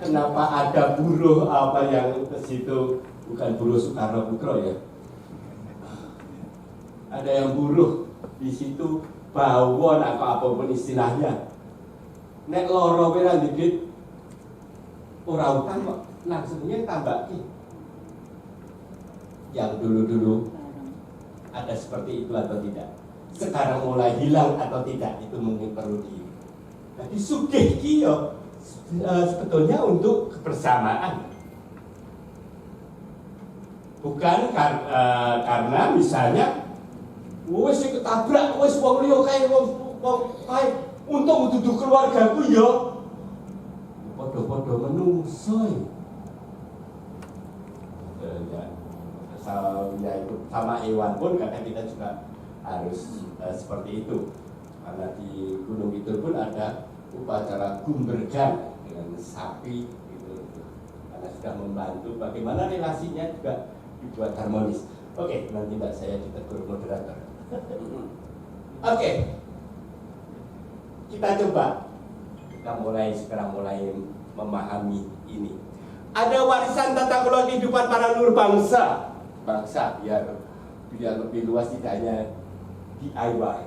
Kenapa ada buruh apa yang ke situ, bukan buruh Soekarno Putro ya? Ada yang buruh di situ bawon atau apapun istilahnya. Nek loro ora dikit ora utang kok langsungnya tambah. Yang dulu-dulu ada seperti itu atau tidak? Sekarang mulai hilang atau tidak? Itu mungkin perlu jadi sugih kiyo sebetulnya untuk kebersamaan, bukan karena misalnya wes ketabrak wes wong liya kae wong kae untung duduk keluargaku ya padha-padha menungso ya. Ya itu sama hewan pun kadang kita juga harus seperti itu, karena di Gunung Kidul pun ada upacara gumbergan dengan sapi gitu, karena sudah membantu bagaimana relasinya juga dibuat harmonis. Oke, nanti mbak saya ditegur moderator. Oke, kita coba sekarang mulai memahami ini. Ada warisan tata kelola kehidupan para leluhur bangsa biar lebih luas, tidak hanya DIY,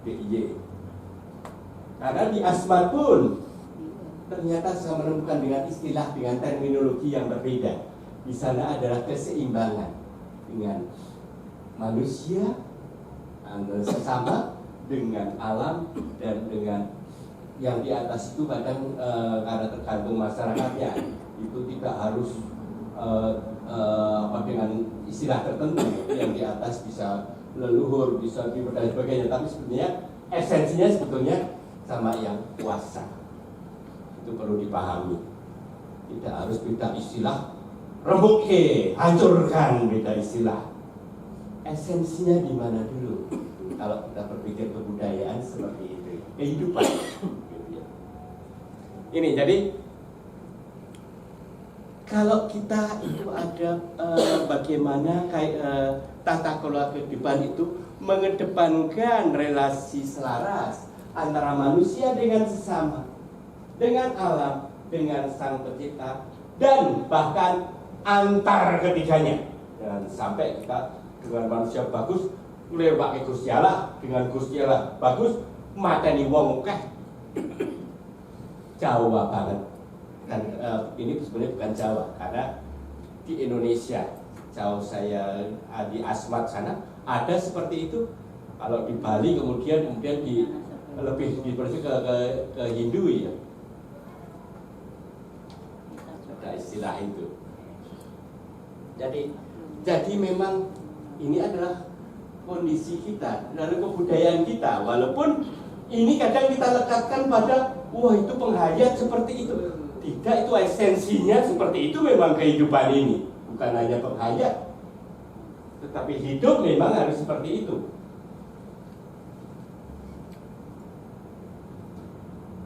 DIY. Karena di Asmat pun ternyata saya menemukan dengan istilah, dengan terminologi yang berbeda. Di sana adalah keseimbangan dengan manusia, sesama, dengan alam, dan dengan yang di atas itu kadang karena tergantung masyarakatnya itu tidak harus dengan istilah tertentu. Yang di atas bisa leluhur, bisa dan sebagainya, tapi sebenarnya esensinya sebetulnya sama yang kuasa. Itu perlu dipahami. Tidak harus beda istilah, rembuke, hancurkan, beda istilah. Esensinya di mana dulu? Kalau kita berpikir kebudayaan seperti itu, kehidupan. Ini jadi kalau kita itu ada bagaimana tata kelola kehidupan itu mengedepankan relasi selaras antara manusia dengan sesama, dengan alam, dengan sang pencipta, dan bahkan antar ketiganya. Dan sampai kita dengan manusia bagus lewat Gusti Allah, dengan Gusti Allah bagus mateni wong akeh. Jawa banget. Dan ini sebenarnya bukan Jawa, karena di Indonesia, jauh saya di Asmat sana ada seperti itu. Kalau di Bali kemudian lebih dipercaya ke Hindu ya. Ada istilah itu. Jadi memang ini adalah kondisi kita, lalu kebudayaan kita. Walaupun ini kadang kita lekatkan pada wah itu penghayat seperti itu. Tidak, itu esensinya seperti itu, memang kehidupan ini bukan hanya penghayat, tetapi hidup memang harus seperti itu.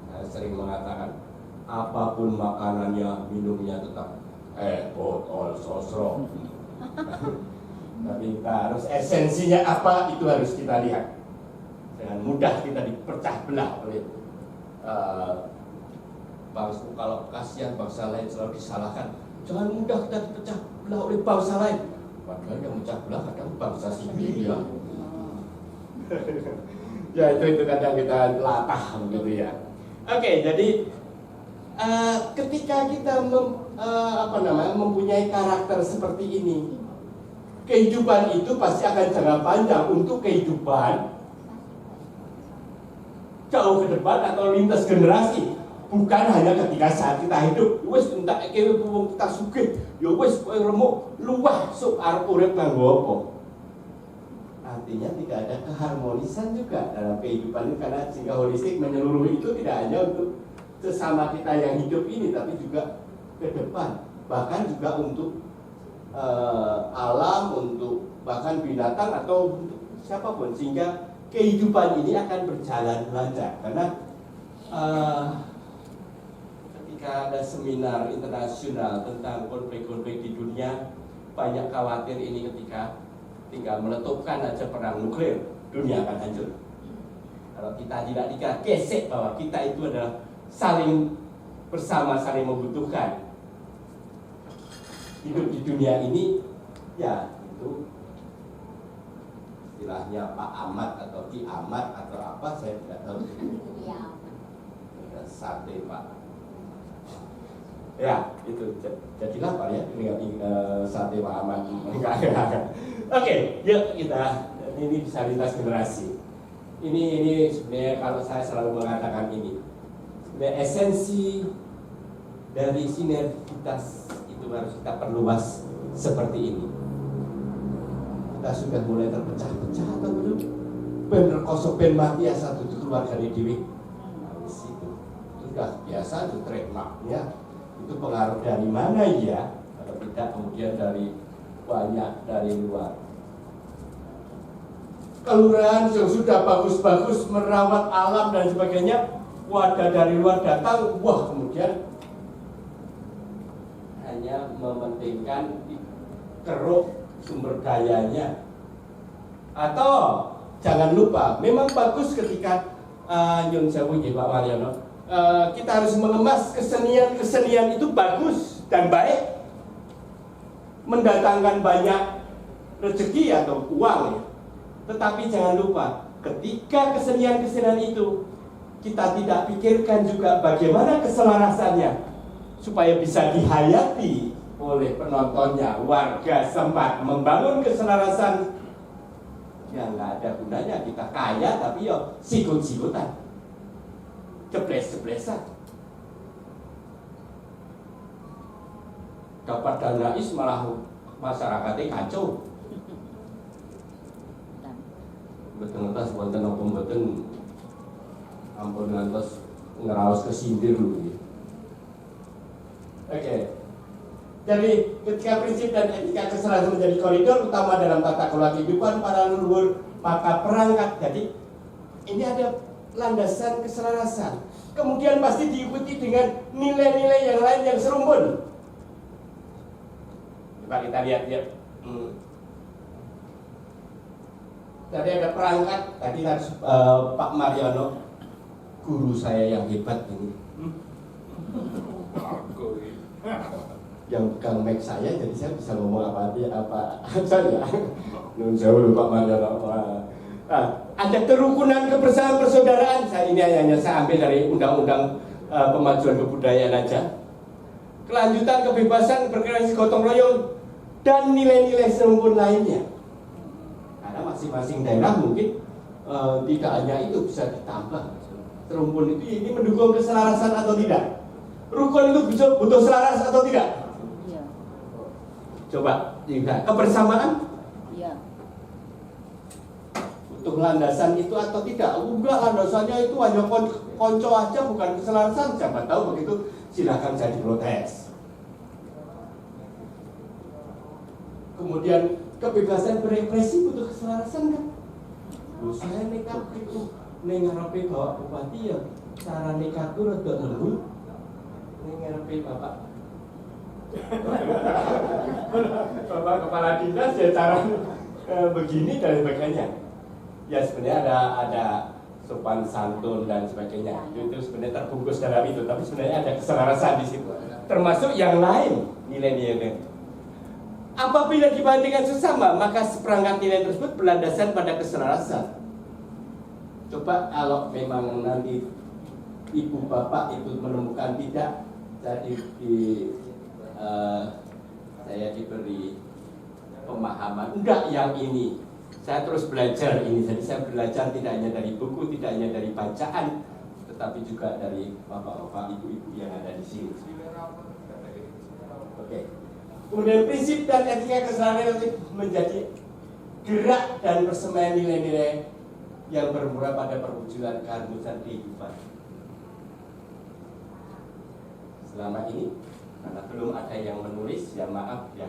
Saya sering mengatakan apapun makanannya, minumnya tetap botol sosro. Tapi kita harus esensinya apa, itu harus kita lihat. Dengan mudah kita dipecah belah oleh bangsa. Kalau kasihan bangsa lain selalu disalahkan, jangan mudah kita dipecah belah oleh bangsa lain. Padahal yang pecah belah kadang bangsa sendiri ya. Ya itu kadang kita latah begitu ya. Oke, jadi ketika kita mempunyai karakter seperti ini, kehidupan itu pasti akan jangka panjang. Untuk kehidupan jauh ke depan atau lintas generasi, bukan hanya ketika saat kita hidup. Wis entak iki wong kita sugih, ya wis kowe remuk luwah sok arep urip kanggo apa. Artinya tidak ada keharmonisan juga dalam kehidupan ini, karena sehingga holistik menyeluruh itu tidak hanya untuk sesama kita yang hidup ini, tapi juga ke depan, bahkan juga untuk alam, untuk bahkan binatang atau untuk siapapun, sehingga kehidupan ini akan berjalan lancar. Karena ketika ada seminar internasional tentang konflik-konflik di dunia, banyak khawatir ini ketika tinggal meletupkan aja perang nuklir, dunia akan hancur. Kalau kita tidak gesek bahwa kita itu adalah saling bersama, saling membutuhkan. Hidup di dunia ini, ya itu istilahnya Pak Ahmad atau Ki Ahmad atau apa, saya tidak tahu. Sate Pak. Ya, itu jadilah Pak ya, sate Pak Ahmad. Oke, yuk kita, ini bisa lintas generasi. Ini sebenarnya kalau saya selalu mengatakan ini, sebenarnya esensi dari sinergitas itu harus kita perluas seperti ini. Kita sudah mulai terpecah-pecah atau belum? Bener kosong ben mati ya satu itu keluar dari diri. Nah, itu sudah biasa, itu trademarknya. Itu pengaruh dari mana ya? Kalau tidak kemudian dari banyak dari luar. Kelurahan yang sudah bagus-bagus merawat alam dan sebagainya, wadah dari luar datang, wah kemudian hanya mementingkan keruk sumber dayanya. Atau jangan lupa, memang bagus ketika Nyun Sewu Pak Mariono, kita harus mengemas kesenian itu bagus dan baik, mendatangkan banyak rezeki atau uang ya. Tetapi jangan lupa, ketika kesenian itu kita tidak pikirkan juga bagaimana keselarasannya supaya bisa dihayati oleh penontonnya, warga setempat, membangun keselarasan. Ya nggak ada gunanya kita kaya tapi yo sikut-sikutan, jeples-jeplesan. Dapat dana malah masyarakatnya kacau. Betul ngantos wonten apa mboten, ampun ngantos ngeraos kesindir dulu. Oke. Jadi ketika prinsip dan etika keselarasan menjadi koridor utama dalam tata kelola kehidupan para leluhur, maka perangkat. Jadi ini ada landasan keselarasan. Kemudian pasti diikuti dengan nilai-nilai yang lain yang serumpun. Coba kita lihat ya. Tadi ada perangkat, tadi Pak Mariono, guru saya yang hebat ini. Yang pegang mic saya, jadi saya bisa ngomong apa saja. Nun jauh Pak Mariono. Ada kerukunan, kebersamaan, persaudaraan. Ini hanya saya ambil dari Undang-Undang Pemajuan Kebudayaan aja. Kelanjutan, kebebasan, berkreasi, gotong royong, dan nilai-nilai serumpun lainnya. Karena masing-masing daerah mungkin tidak hanya itu, bisa ditambah. Serumpun itu ini mendukung keselarasan atau tidak? Rukun itu butuh selaras atau tidak? Iya. Coba lihat kebersamaan. Iya. Butuh landasan itu atau tidak? Enggak, landasannya itu hanya konco aja, bukan keselarasan. Siapa tahu begitu, silakan jadi protes. Kemudian kebebasan berekspresi butuh keselarasan kan? Saya nekat itu ngarepe bawa bupati ya, cara nekat itu rada lembut. Ngarepe bapak bapak kepala dinas ya cara begini dan sebagainya. Ya sebenarnya ada sopan santun dan sebagainya. Itu sebenarnya terbungkus dalam itu, tapi sebenarnya ada keselarasan di situ. Termasuk yang lain nilai-nilai. Apabila dibandingkan sesama, maka seperangkat nilai tersebut berlandasan pada keselarasan. Coba kalau memang nanti ibu bapak itu menemukan tidak, saya diberi pemahaman, enggak yang ini Saya terus belajar ini, jadi saya belajar tidak hanya dari buku, tidak hanya dari bacaan, tetapi juga dari bapak-bapak, ibu-ibu yang ada di sini. Oke. Kemudian prinsip dan etika keseharian menjadi gerak dan persemaian nilai-nilai yang bermuara pada perwujudan keharmonisan kehidupan. Selama ini, karena belum ada yang menulis, ya maaf ya.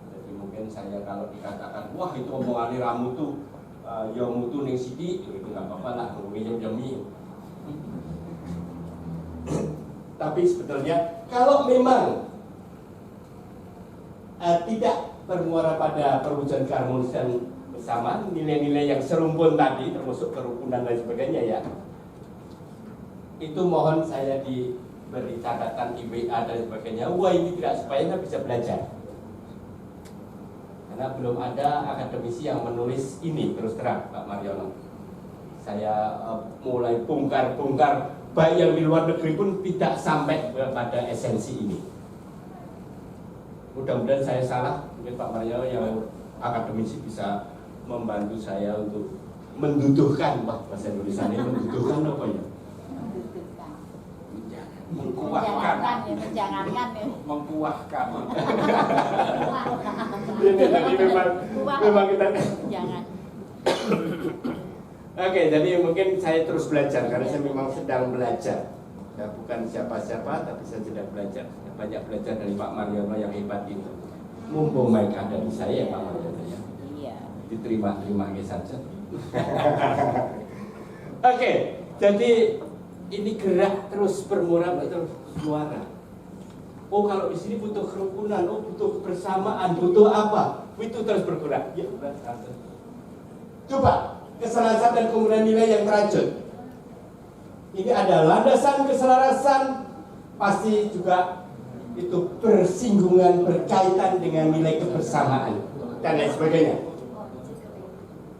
Jadi mungkin saya kalau dikatakan, wah itu omongannya ramu tuh, ya mutu ning sidi, itu nggak apa-apa lah, ngomongin. Tapi sebetulnya kalau memang tidak bermuara pada perwujudan keharmonisan bersama, nilai-nilai yang serumpun tadi, termasuk kerukunan dan sebagainya ya, itu mohon saya diberi catatan IWA dan sebagainya. Wah ini tidak, supaya saya bisa belajar. Karena belum ada akademisi yang menulis ini, terus terang Pak Mariono. Saya mulai bongkar-bongkar, baik yang di luar negeri pun tidak sampai pada esensi ini. Mudah-mudahan saya salah, mungkin Pak Mariono yang akademisi bisa membantu saya untuk menduduhkan, bahasa Indonesia ini menduduhkan apa ya? Menjangankan ya. Mengkuahkan. Ini tadi memang kita Jangan. Oke, jadi mungkin saya terus belajar karena saya memang sedang belajar. Ya, bukan siapa-siapa, tapi saya sedang belajar. Saya banyak belajar dari Pak Mariono yang hebat itu. Mumpung mic ada di saya, Pak Mariono ya. Iya. Diterima saja. Oke, jadi ini gerak terus bermuara terus suara. Oh kalau di sini butuh kerukunan, oh butuh kebersamaan, butuh apa? Itu terus bergerak. Ya, coba keselarasan dan kemudian nilai yang terajut. Ini ada landasan keselarasan, pasti juga itu bersinggungan, berkaitan dengan nilai kebersamaan dan lain sebagainya.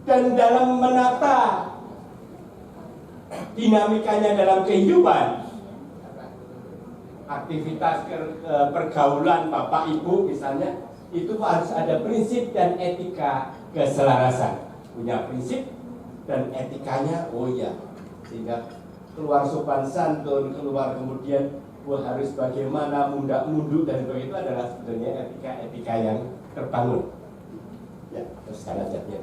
Dan dalam menata dinamikanya dalam kehidupan, aktivitas pergaulan Bapak Ibu misalnya, itu harus ada prinsip dan etika keselarasan. Punya prinsip dan etikanya, oh ya, sehingga keluar sopan santun, keluar kemudian harus bagaimana mundak-munduk dan begitu adalah sebetulnya etika-etika yang terbangun. Ya, terus sekarang jadinya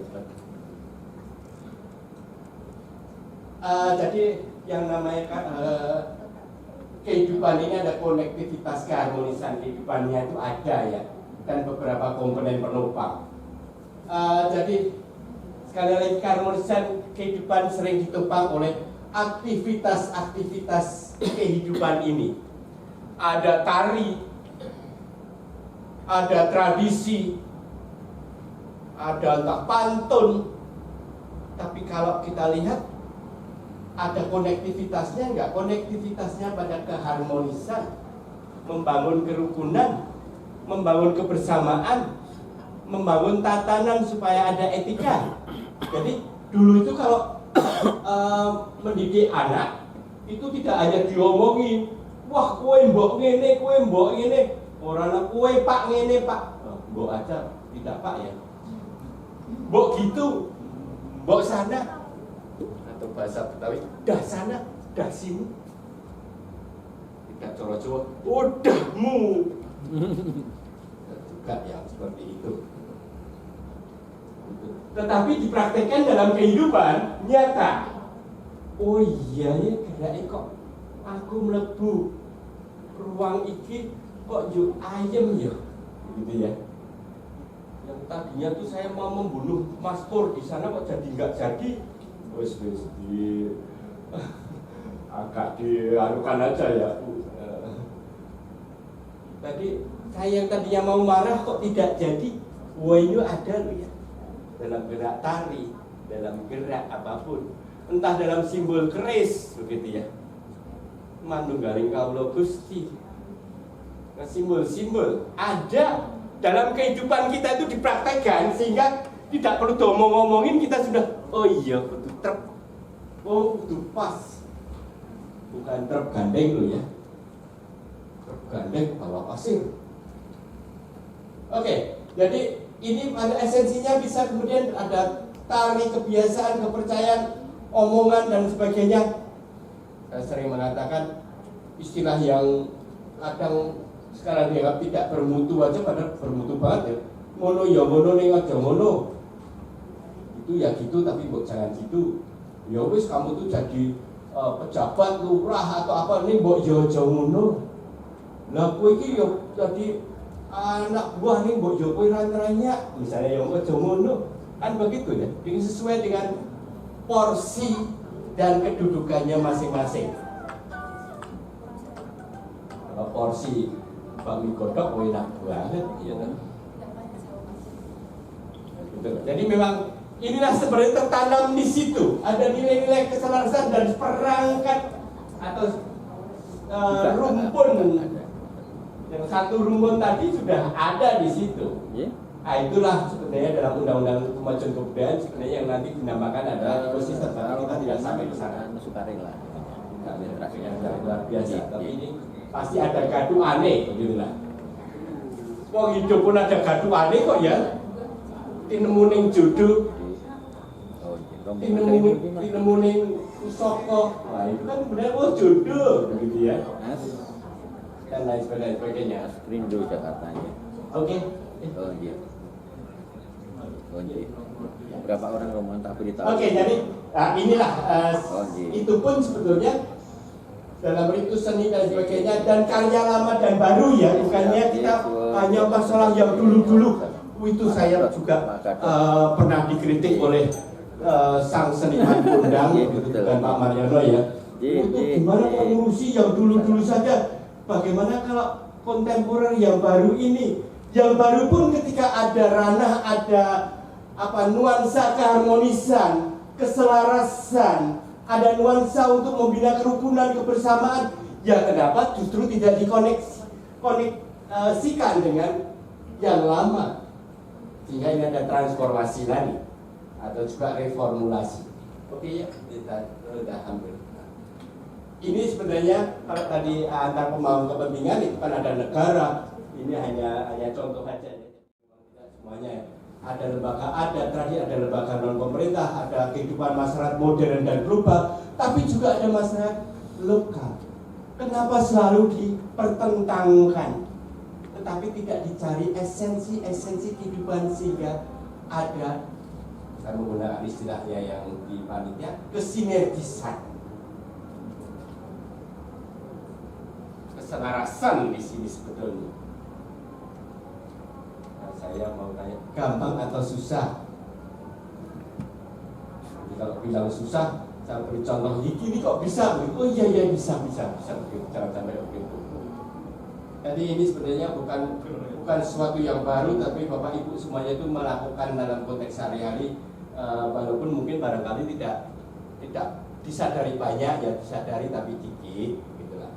jadi yang namanya kehidupan ini ada konektivitas keharmonisan kehidupannya itu ada ya, dan beberapa komponen penopang. Jadi sekali lagi keharmonisan kehidupan sering ditopang oleh aktivitas-aktivitas kehidupan ini. Ada tari, ada tradisi, ada entah pantun. Tapi kalau kita lihat ada konektivitasnya enggak? Konektivitasnya pada keharmonisan, membangun kerukunan, membangun kebersamaan, membangun tatanan supaya ada etika. Jadi dulu itu kalau mendidik anak itu tidak hanya diomongin, wah kue mbok ngene, orang kue pak ngene pak, mbok aja tidak pak ya, mbok gitu, mbok sana, atau bahasa Betawi dah sana, dah sini, tidak coro-coro, udahmu, juga yang seperti itu. Tetapi dipraktekkan dalam kehidupan nyata. Oh iya ya, gerak kok aku mlebu ruang iki kok yo ayem ya, gitu ya. Yang tadinya tuh saya mau membunuh Mas Pur di sana kok jadi nggak jadi. Wes di agak diarukan aja ya. Tadi saya yang tadinya mau marah kok tidak jadi. Wah ini ada loh ya. Dalam gerak tari, dalam gerak apapun, entah dalam simbol keris, begitu ya. Manunggaling kawula Gusti. Nah, simbol-simbol ada dalam kehidupan kita itu dipraktekkan sehingga tidak perlu ngomongin kita sudah, oh iya betul truk, oh betul pas, bukan truk gandeng loh ya, truk gandeng bawa pasir. Oke, jadi ini pada esensinya bisa kemudian ada tari, kebiasaan, kepercayaan, omongan dan sebagainya. Saya sering mengatakan istilah yang kadang sekarang dianggap tidak bermutu aja, padahal bermutu banget ya. Mono ya mono, ning aja mono. Itu ya gitu, tapi mbok jangan gitu. Ya wis kamu tuh jadi pejabat, lurah atau apa, ning mbok ya aja ngono. Lah kowe iki ya jadi anak buah ning mbok ya kowe rantranya, misalnya ya aja ngono. Kan begitu ya. Ini sesuai dengan porsi dan kedudukannya masing-masing. Kalau porsi bakmi godok enak banget, ya kan? Jadi memang inilah sebenarnya tertanam di situ. Ada nilai-nilai keselarasan dan perangkat atau rumpun. Yang satu rumpun tadi sudah ada di situ. Nah, itulah sebenarnya dalam undang-undang kemajuan kebudayaan sebenarnya yang nanti dinamakan adalah ekosistem. Tapi kita tidak sampai ke sana. Sukarela. Yang luar biasa. Tapi ini pasti ada gaduh aneh, begitulah. Wong hidup pun ada gaduh aneh kok ya. Tinemuning jodoh, tinemuning usoko, nah itu kan benar jodoh, begitu ya. Dan lain sebagainya. Rindu Jakarta ya. Oke. Oh iya. Oh iya. Berapa orang rombongan tak beritahu? Oke, jadi inilah itu pun sebetulnya dalam rintu seni dan sebagainya dan karya lama dan baru ya, bukannya kita hanya masalah yang dulu-dulu. Itu saya juga pernah dikritik oleh sang seniman kondang dan Pak Mariono ya. Itu gimana kok ngurusi yang dulu-dulu saja? Bagaimana kalau kontemporer yang baru ini? Yang baru pun ketika ada ranah, ada nuansa keharmonisan, keselarasan, ada nuansa untuk membina kerukunan, kebersamaan. Ya kenapa justru tidak dikoneksikan dengan yang lama? Sehingga ini ada transformasi lagi atau juga reformulasi. Oke ya, kita sudah hampir. Ini sebenarnya kalau tadi antar pembangun kepentingan itu kan ada negara. Ini hanya contoh saja. Tidak semuanya. Ada lembaga adat, tadi ada lembaga non pemerintah, ada kehidupan masyarakat modern dan global, tapi juga ada masyarakat lokal. Kenapa selalu dipertentangkan? Tetapi tidak dicari esensi kehidupan sehingga ada, saya menggunakan istilahnya yang di panitia, kesinergisan, keselarasan di sini sebetulnya. Nah, saya mau tanya, gampang atau susah? Jadi kalau bilang susah, saya beri contoh ini kok bisa? Oh iya bisa jangan sampai begitu. Jadi ini sebenarnya bukan sesuatu yang baru, tapi Bapak Ibu semuanya itu melakukan dalam konteks sehari-hari, walaupun mungkin barangkali tidak disadari banyak, ya disadari tapi dikit, gitulah.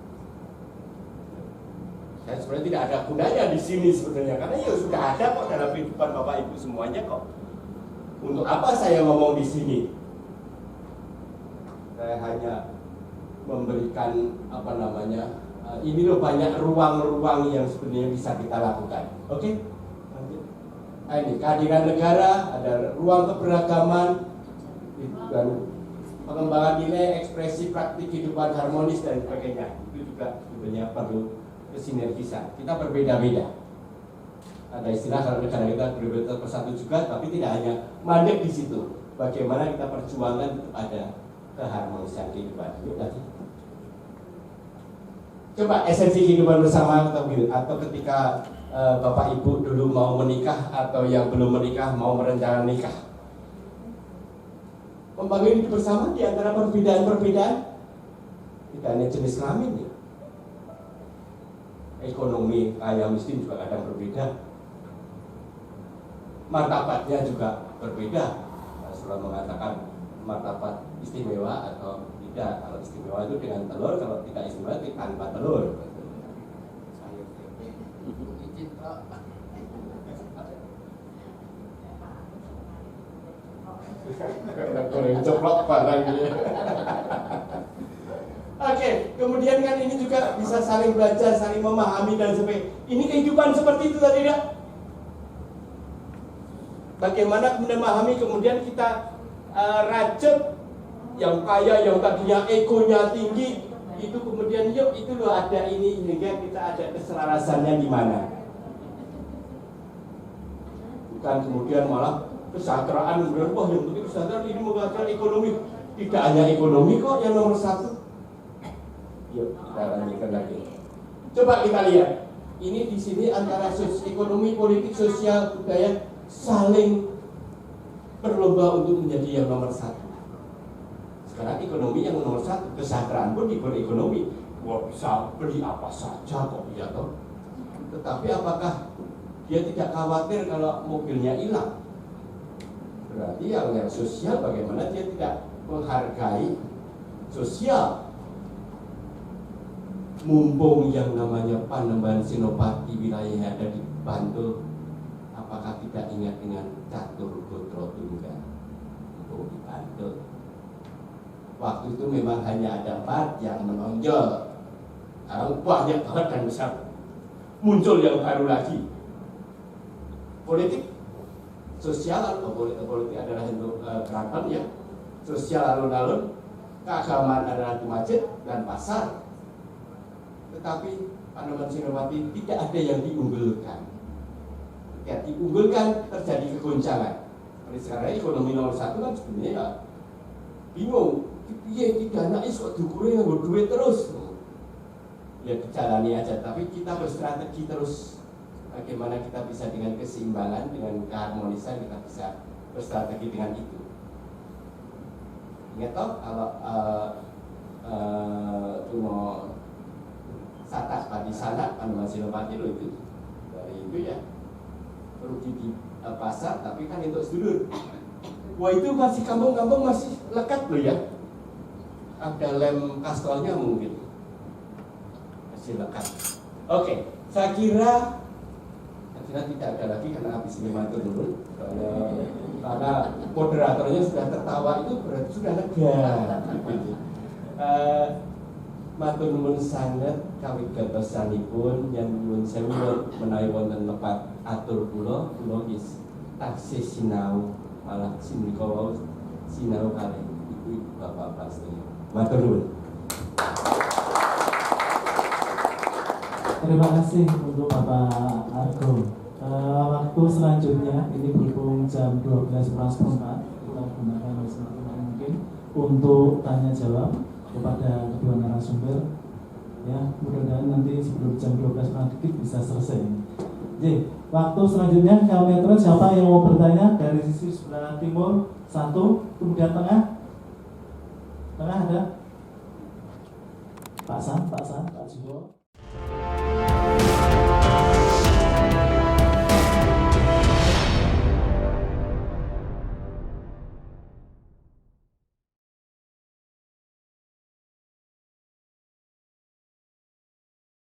Saya sebenarnya tidak ada gunanya di sini sebenarnya, karena ya sudah ada kok dalam kehidupan Bapak Ibu semuanya kok. Untuk apa saya ngomong di sini? Saya hanya memberikan ini loh banyak ruang-ruang yang sebenarnya bisa kita lakukan. Oke? Nah, ini kehadiran negara, ada ruang keberagaman dan pengembangan nilai, ekspresi praktik kehidupan harmonis dan sebagainya. Itu juga sebenarnya perlu kesinergisan. Kita berbeda-beda. Ada istilah kalau negara kita berbeda persatu juga, tapi tidak hanya mandek di situ. Bagaimana kita perjuangan untuk ada keharmonisan kehidupan. Yuk lagi. Coba esensi kehidupan bersama atau ketika Bapak Ibu dulu mau menikah atau yang belum menikah mau merencanakan nikah. Membangun hidup bersama di antara perbedaan-perbedaan. Tidak hanya jenis kelamin ya. Ekonomi kaya miskin juga kadang berbeda. Martabatnya juga berbeda. Rasulullah mengatakan martabat istimewa atau tidak. Kalau istimewa itu dengan telur, kalau tidak istimewa itu tanpa telur. Goreng ceplok barang gitu. Oke, kemudian kan ini juga bisa saling belajar, saling memahami dan sebagainya. Ini kehidupan seperti itu tadi ya. Bagaimana memahami kemudian kita rajut yang kaya, yang tadinya egonya tinggi, itu kemudian yuk itu loh ada ini, sehingga kita ada keselarasannya di mana. Bukan kemudian malah kesejahteraan, kemudian wah yang penting kesejahteraan ini mengajar ekonomi. Tidak hanya ekonomi kok yang nomor satu. Yuk kita lanjutkan lagi. Coba kita lihat. Ini di sini antara ekonomi, politik, sosial, budaya saling berlomba untuk menjadi yang nomor satu. Sekarang ekonomi yang nomor satu, kesejahteraan pun di ekonomi. Wah bisa beli apa saja kok ya toh. Tetapi apakah dia tidak khawatir kalau mobilnya hilang? Berarti yang sosial bagaimana dia tidak menghargai sosial. Mumpung yang namanya Panembahan Senopati wilayahnya ada di Bantul, apakah tidak ingat dengan Catur Gotro Tunggal untuk di Bantul? Waktu itu memang hanya ada 4 yang menonjol. Sekarang banyak banget dan besar. Muncul yang baru lagi. Politik, sosial, politik adalah untuk keraton ya. Sosial alun-alun, keagamaan adalah di masjid dan pasar. Tetapi Panembahan Senopati tidak ada yang diunggulkan. Ketika diunggulkan terjadi kegoncangan. Sekarang ekonomi nomor 1 kan sebenarnya ya bingung. Iya tidak naik kok diukurnya nggak duit terus. Ya dijalani aja. Tapi kita berstrategi terus. Bagaimana kita bisa dengan keseimbangan, dengan keharmonisan kita bisa berstrategi dengan itu. Ingat toh kalau Tuno Satas Padi Sana Panembahan Senopati lo itu dari itu ya rugi di pasar tapi kan itu sedulur. Wah itu masih kampung-kampung masih lekat loh ya. Ada lem kastelnya mungkin masih lekat. Oke, saya kira tidak ada lagi karena habis ini matur dulu. Karena moderatornya sudah tertawa itu berarti sudah lega. Matur nuwun sanget kawigatosipun yang nyuwun sewu menawi wonten lepat atur kula wis taksih sinau malah sinika wau sinau kalih ibu bapak sedaya. Matur nuwun. Terima kasih untuk Bapak Argo. Waktu selanjutnya ini berhubung jam 12.04 kita gunakan semaksimal mungkin untuk tanya jawab kepada kedua narasumber. Ya, mudah-mudahan nanti sebelum jam 12 dikit bisa selesai. Jadi, waktu selanjutnya kami aturkan siapa yang mau bertanya dari sisi sebelah timur 1, kemudian tengah ada Pak San, Pak Jiwo.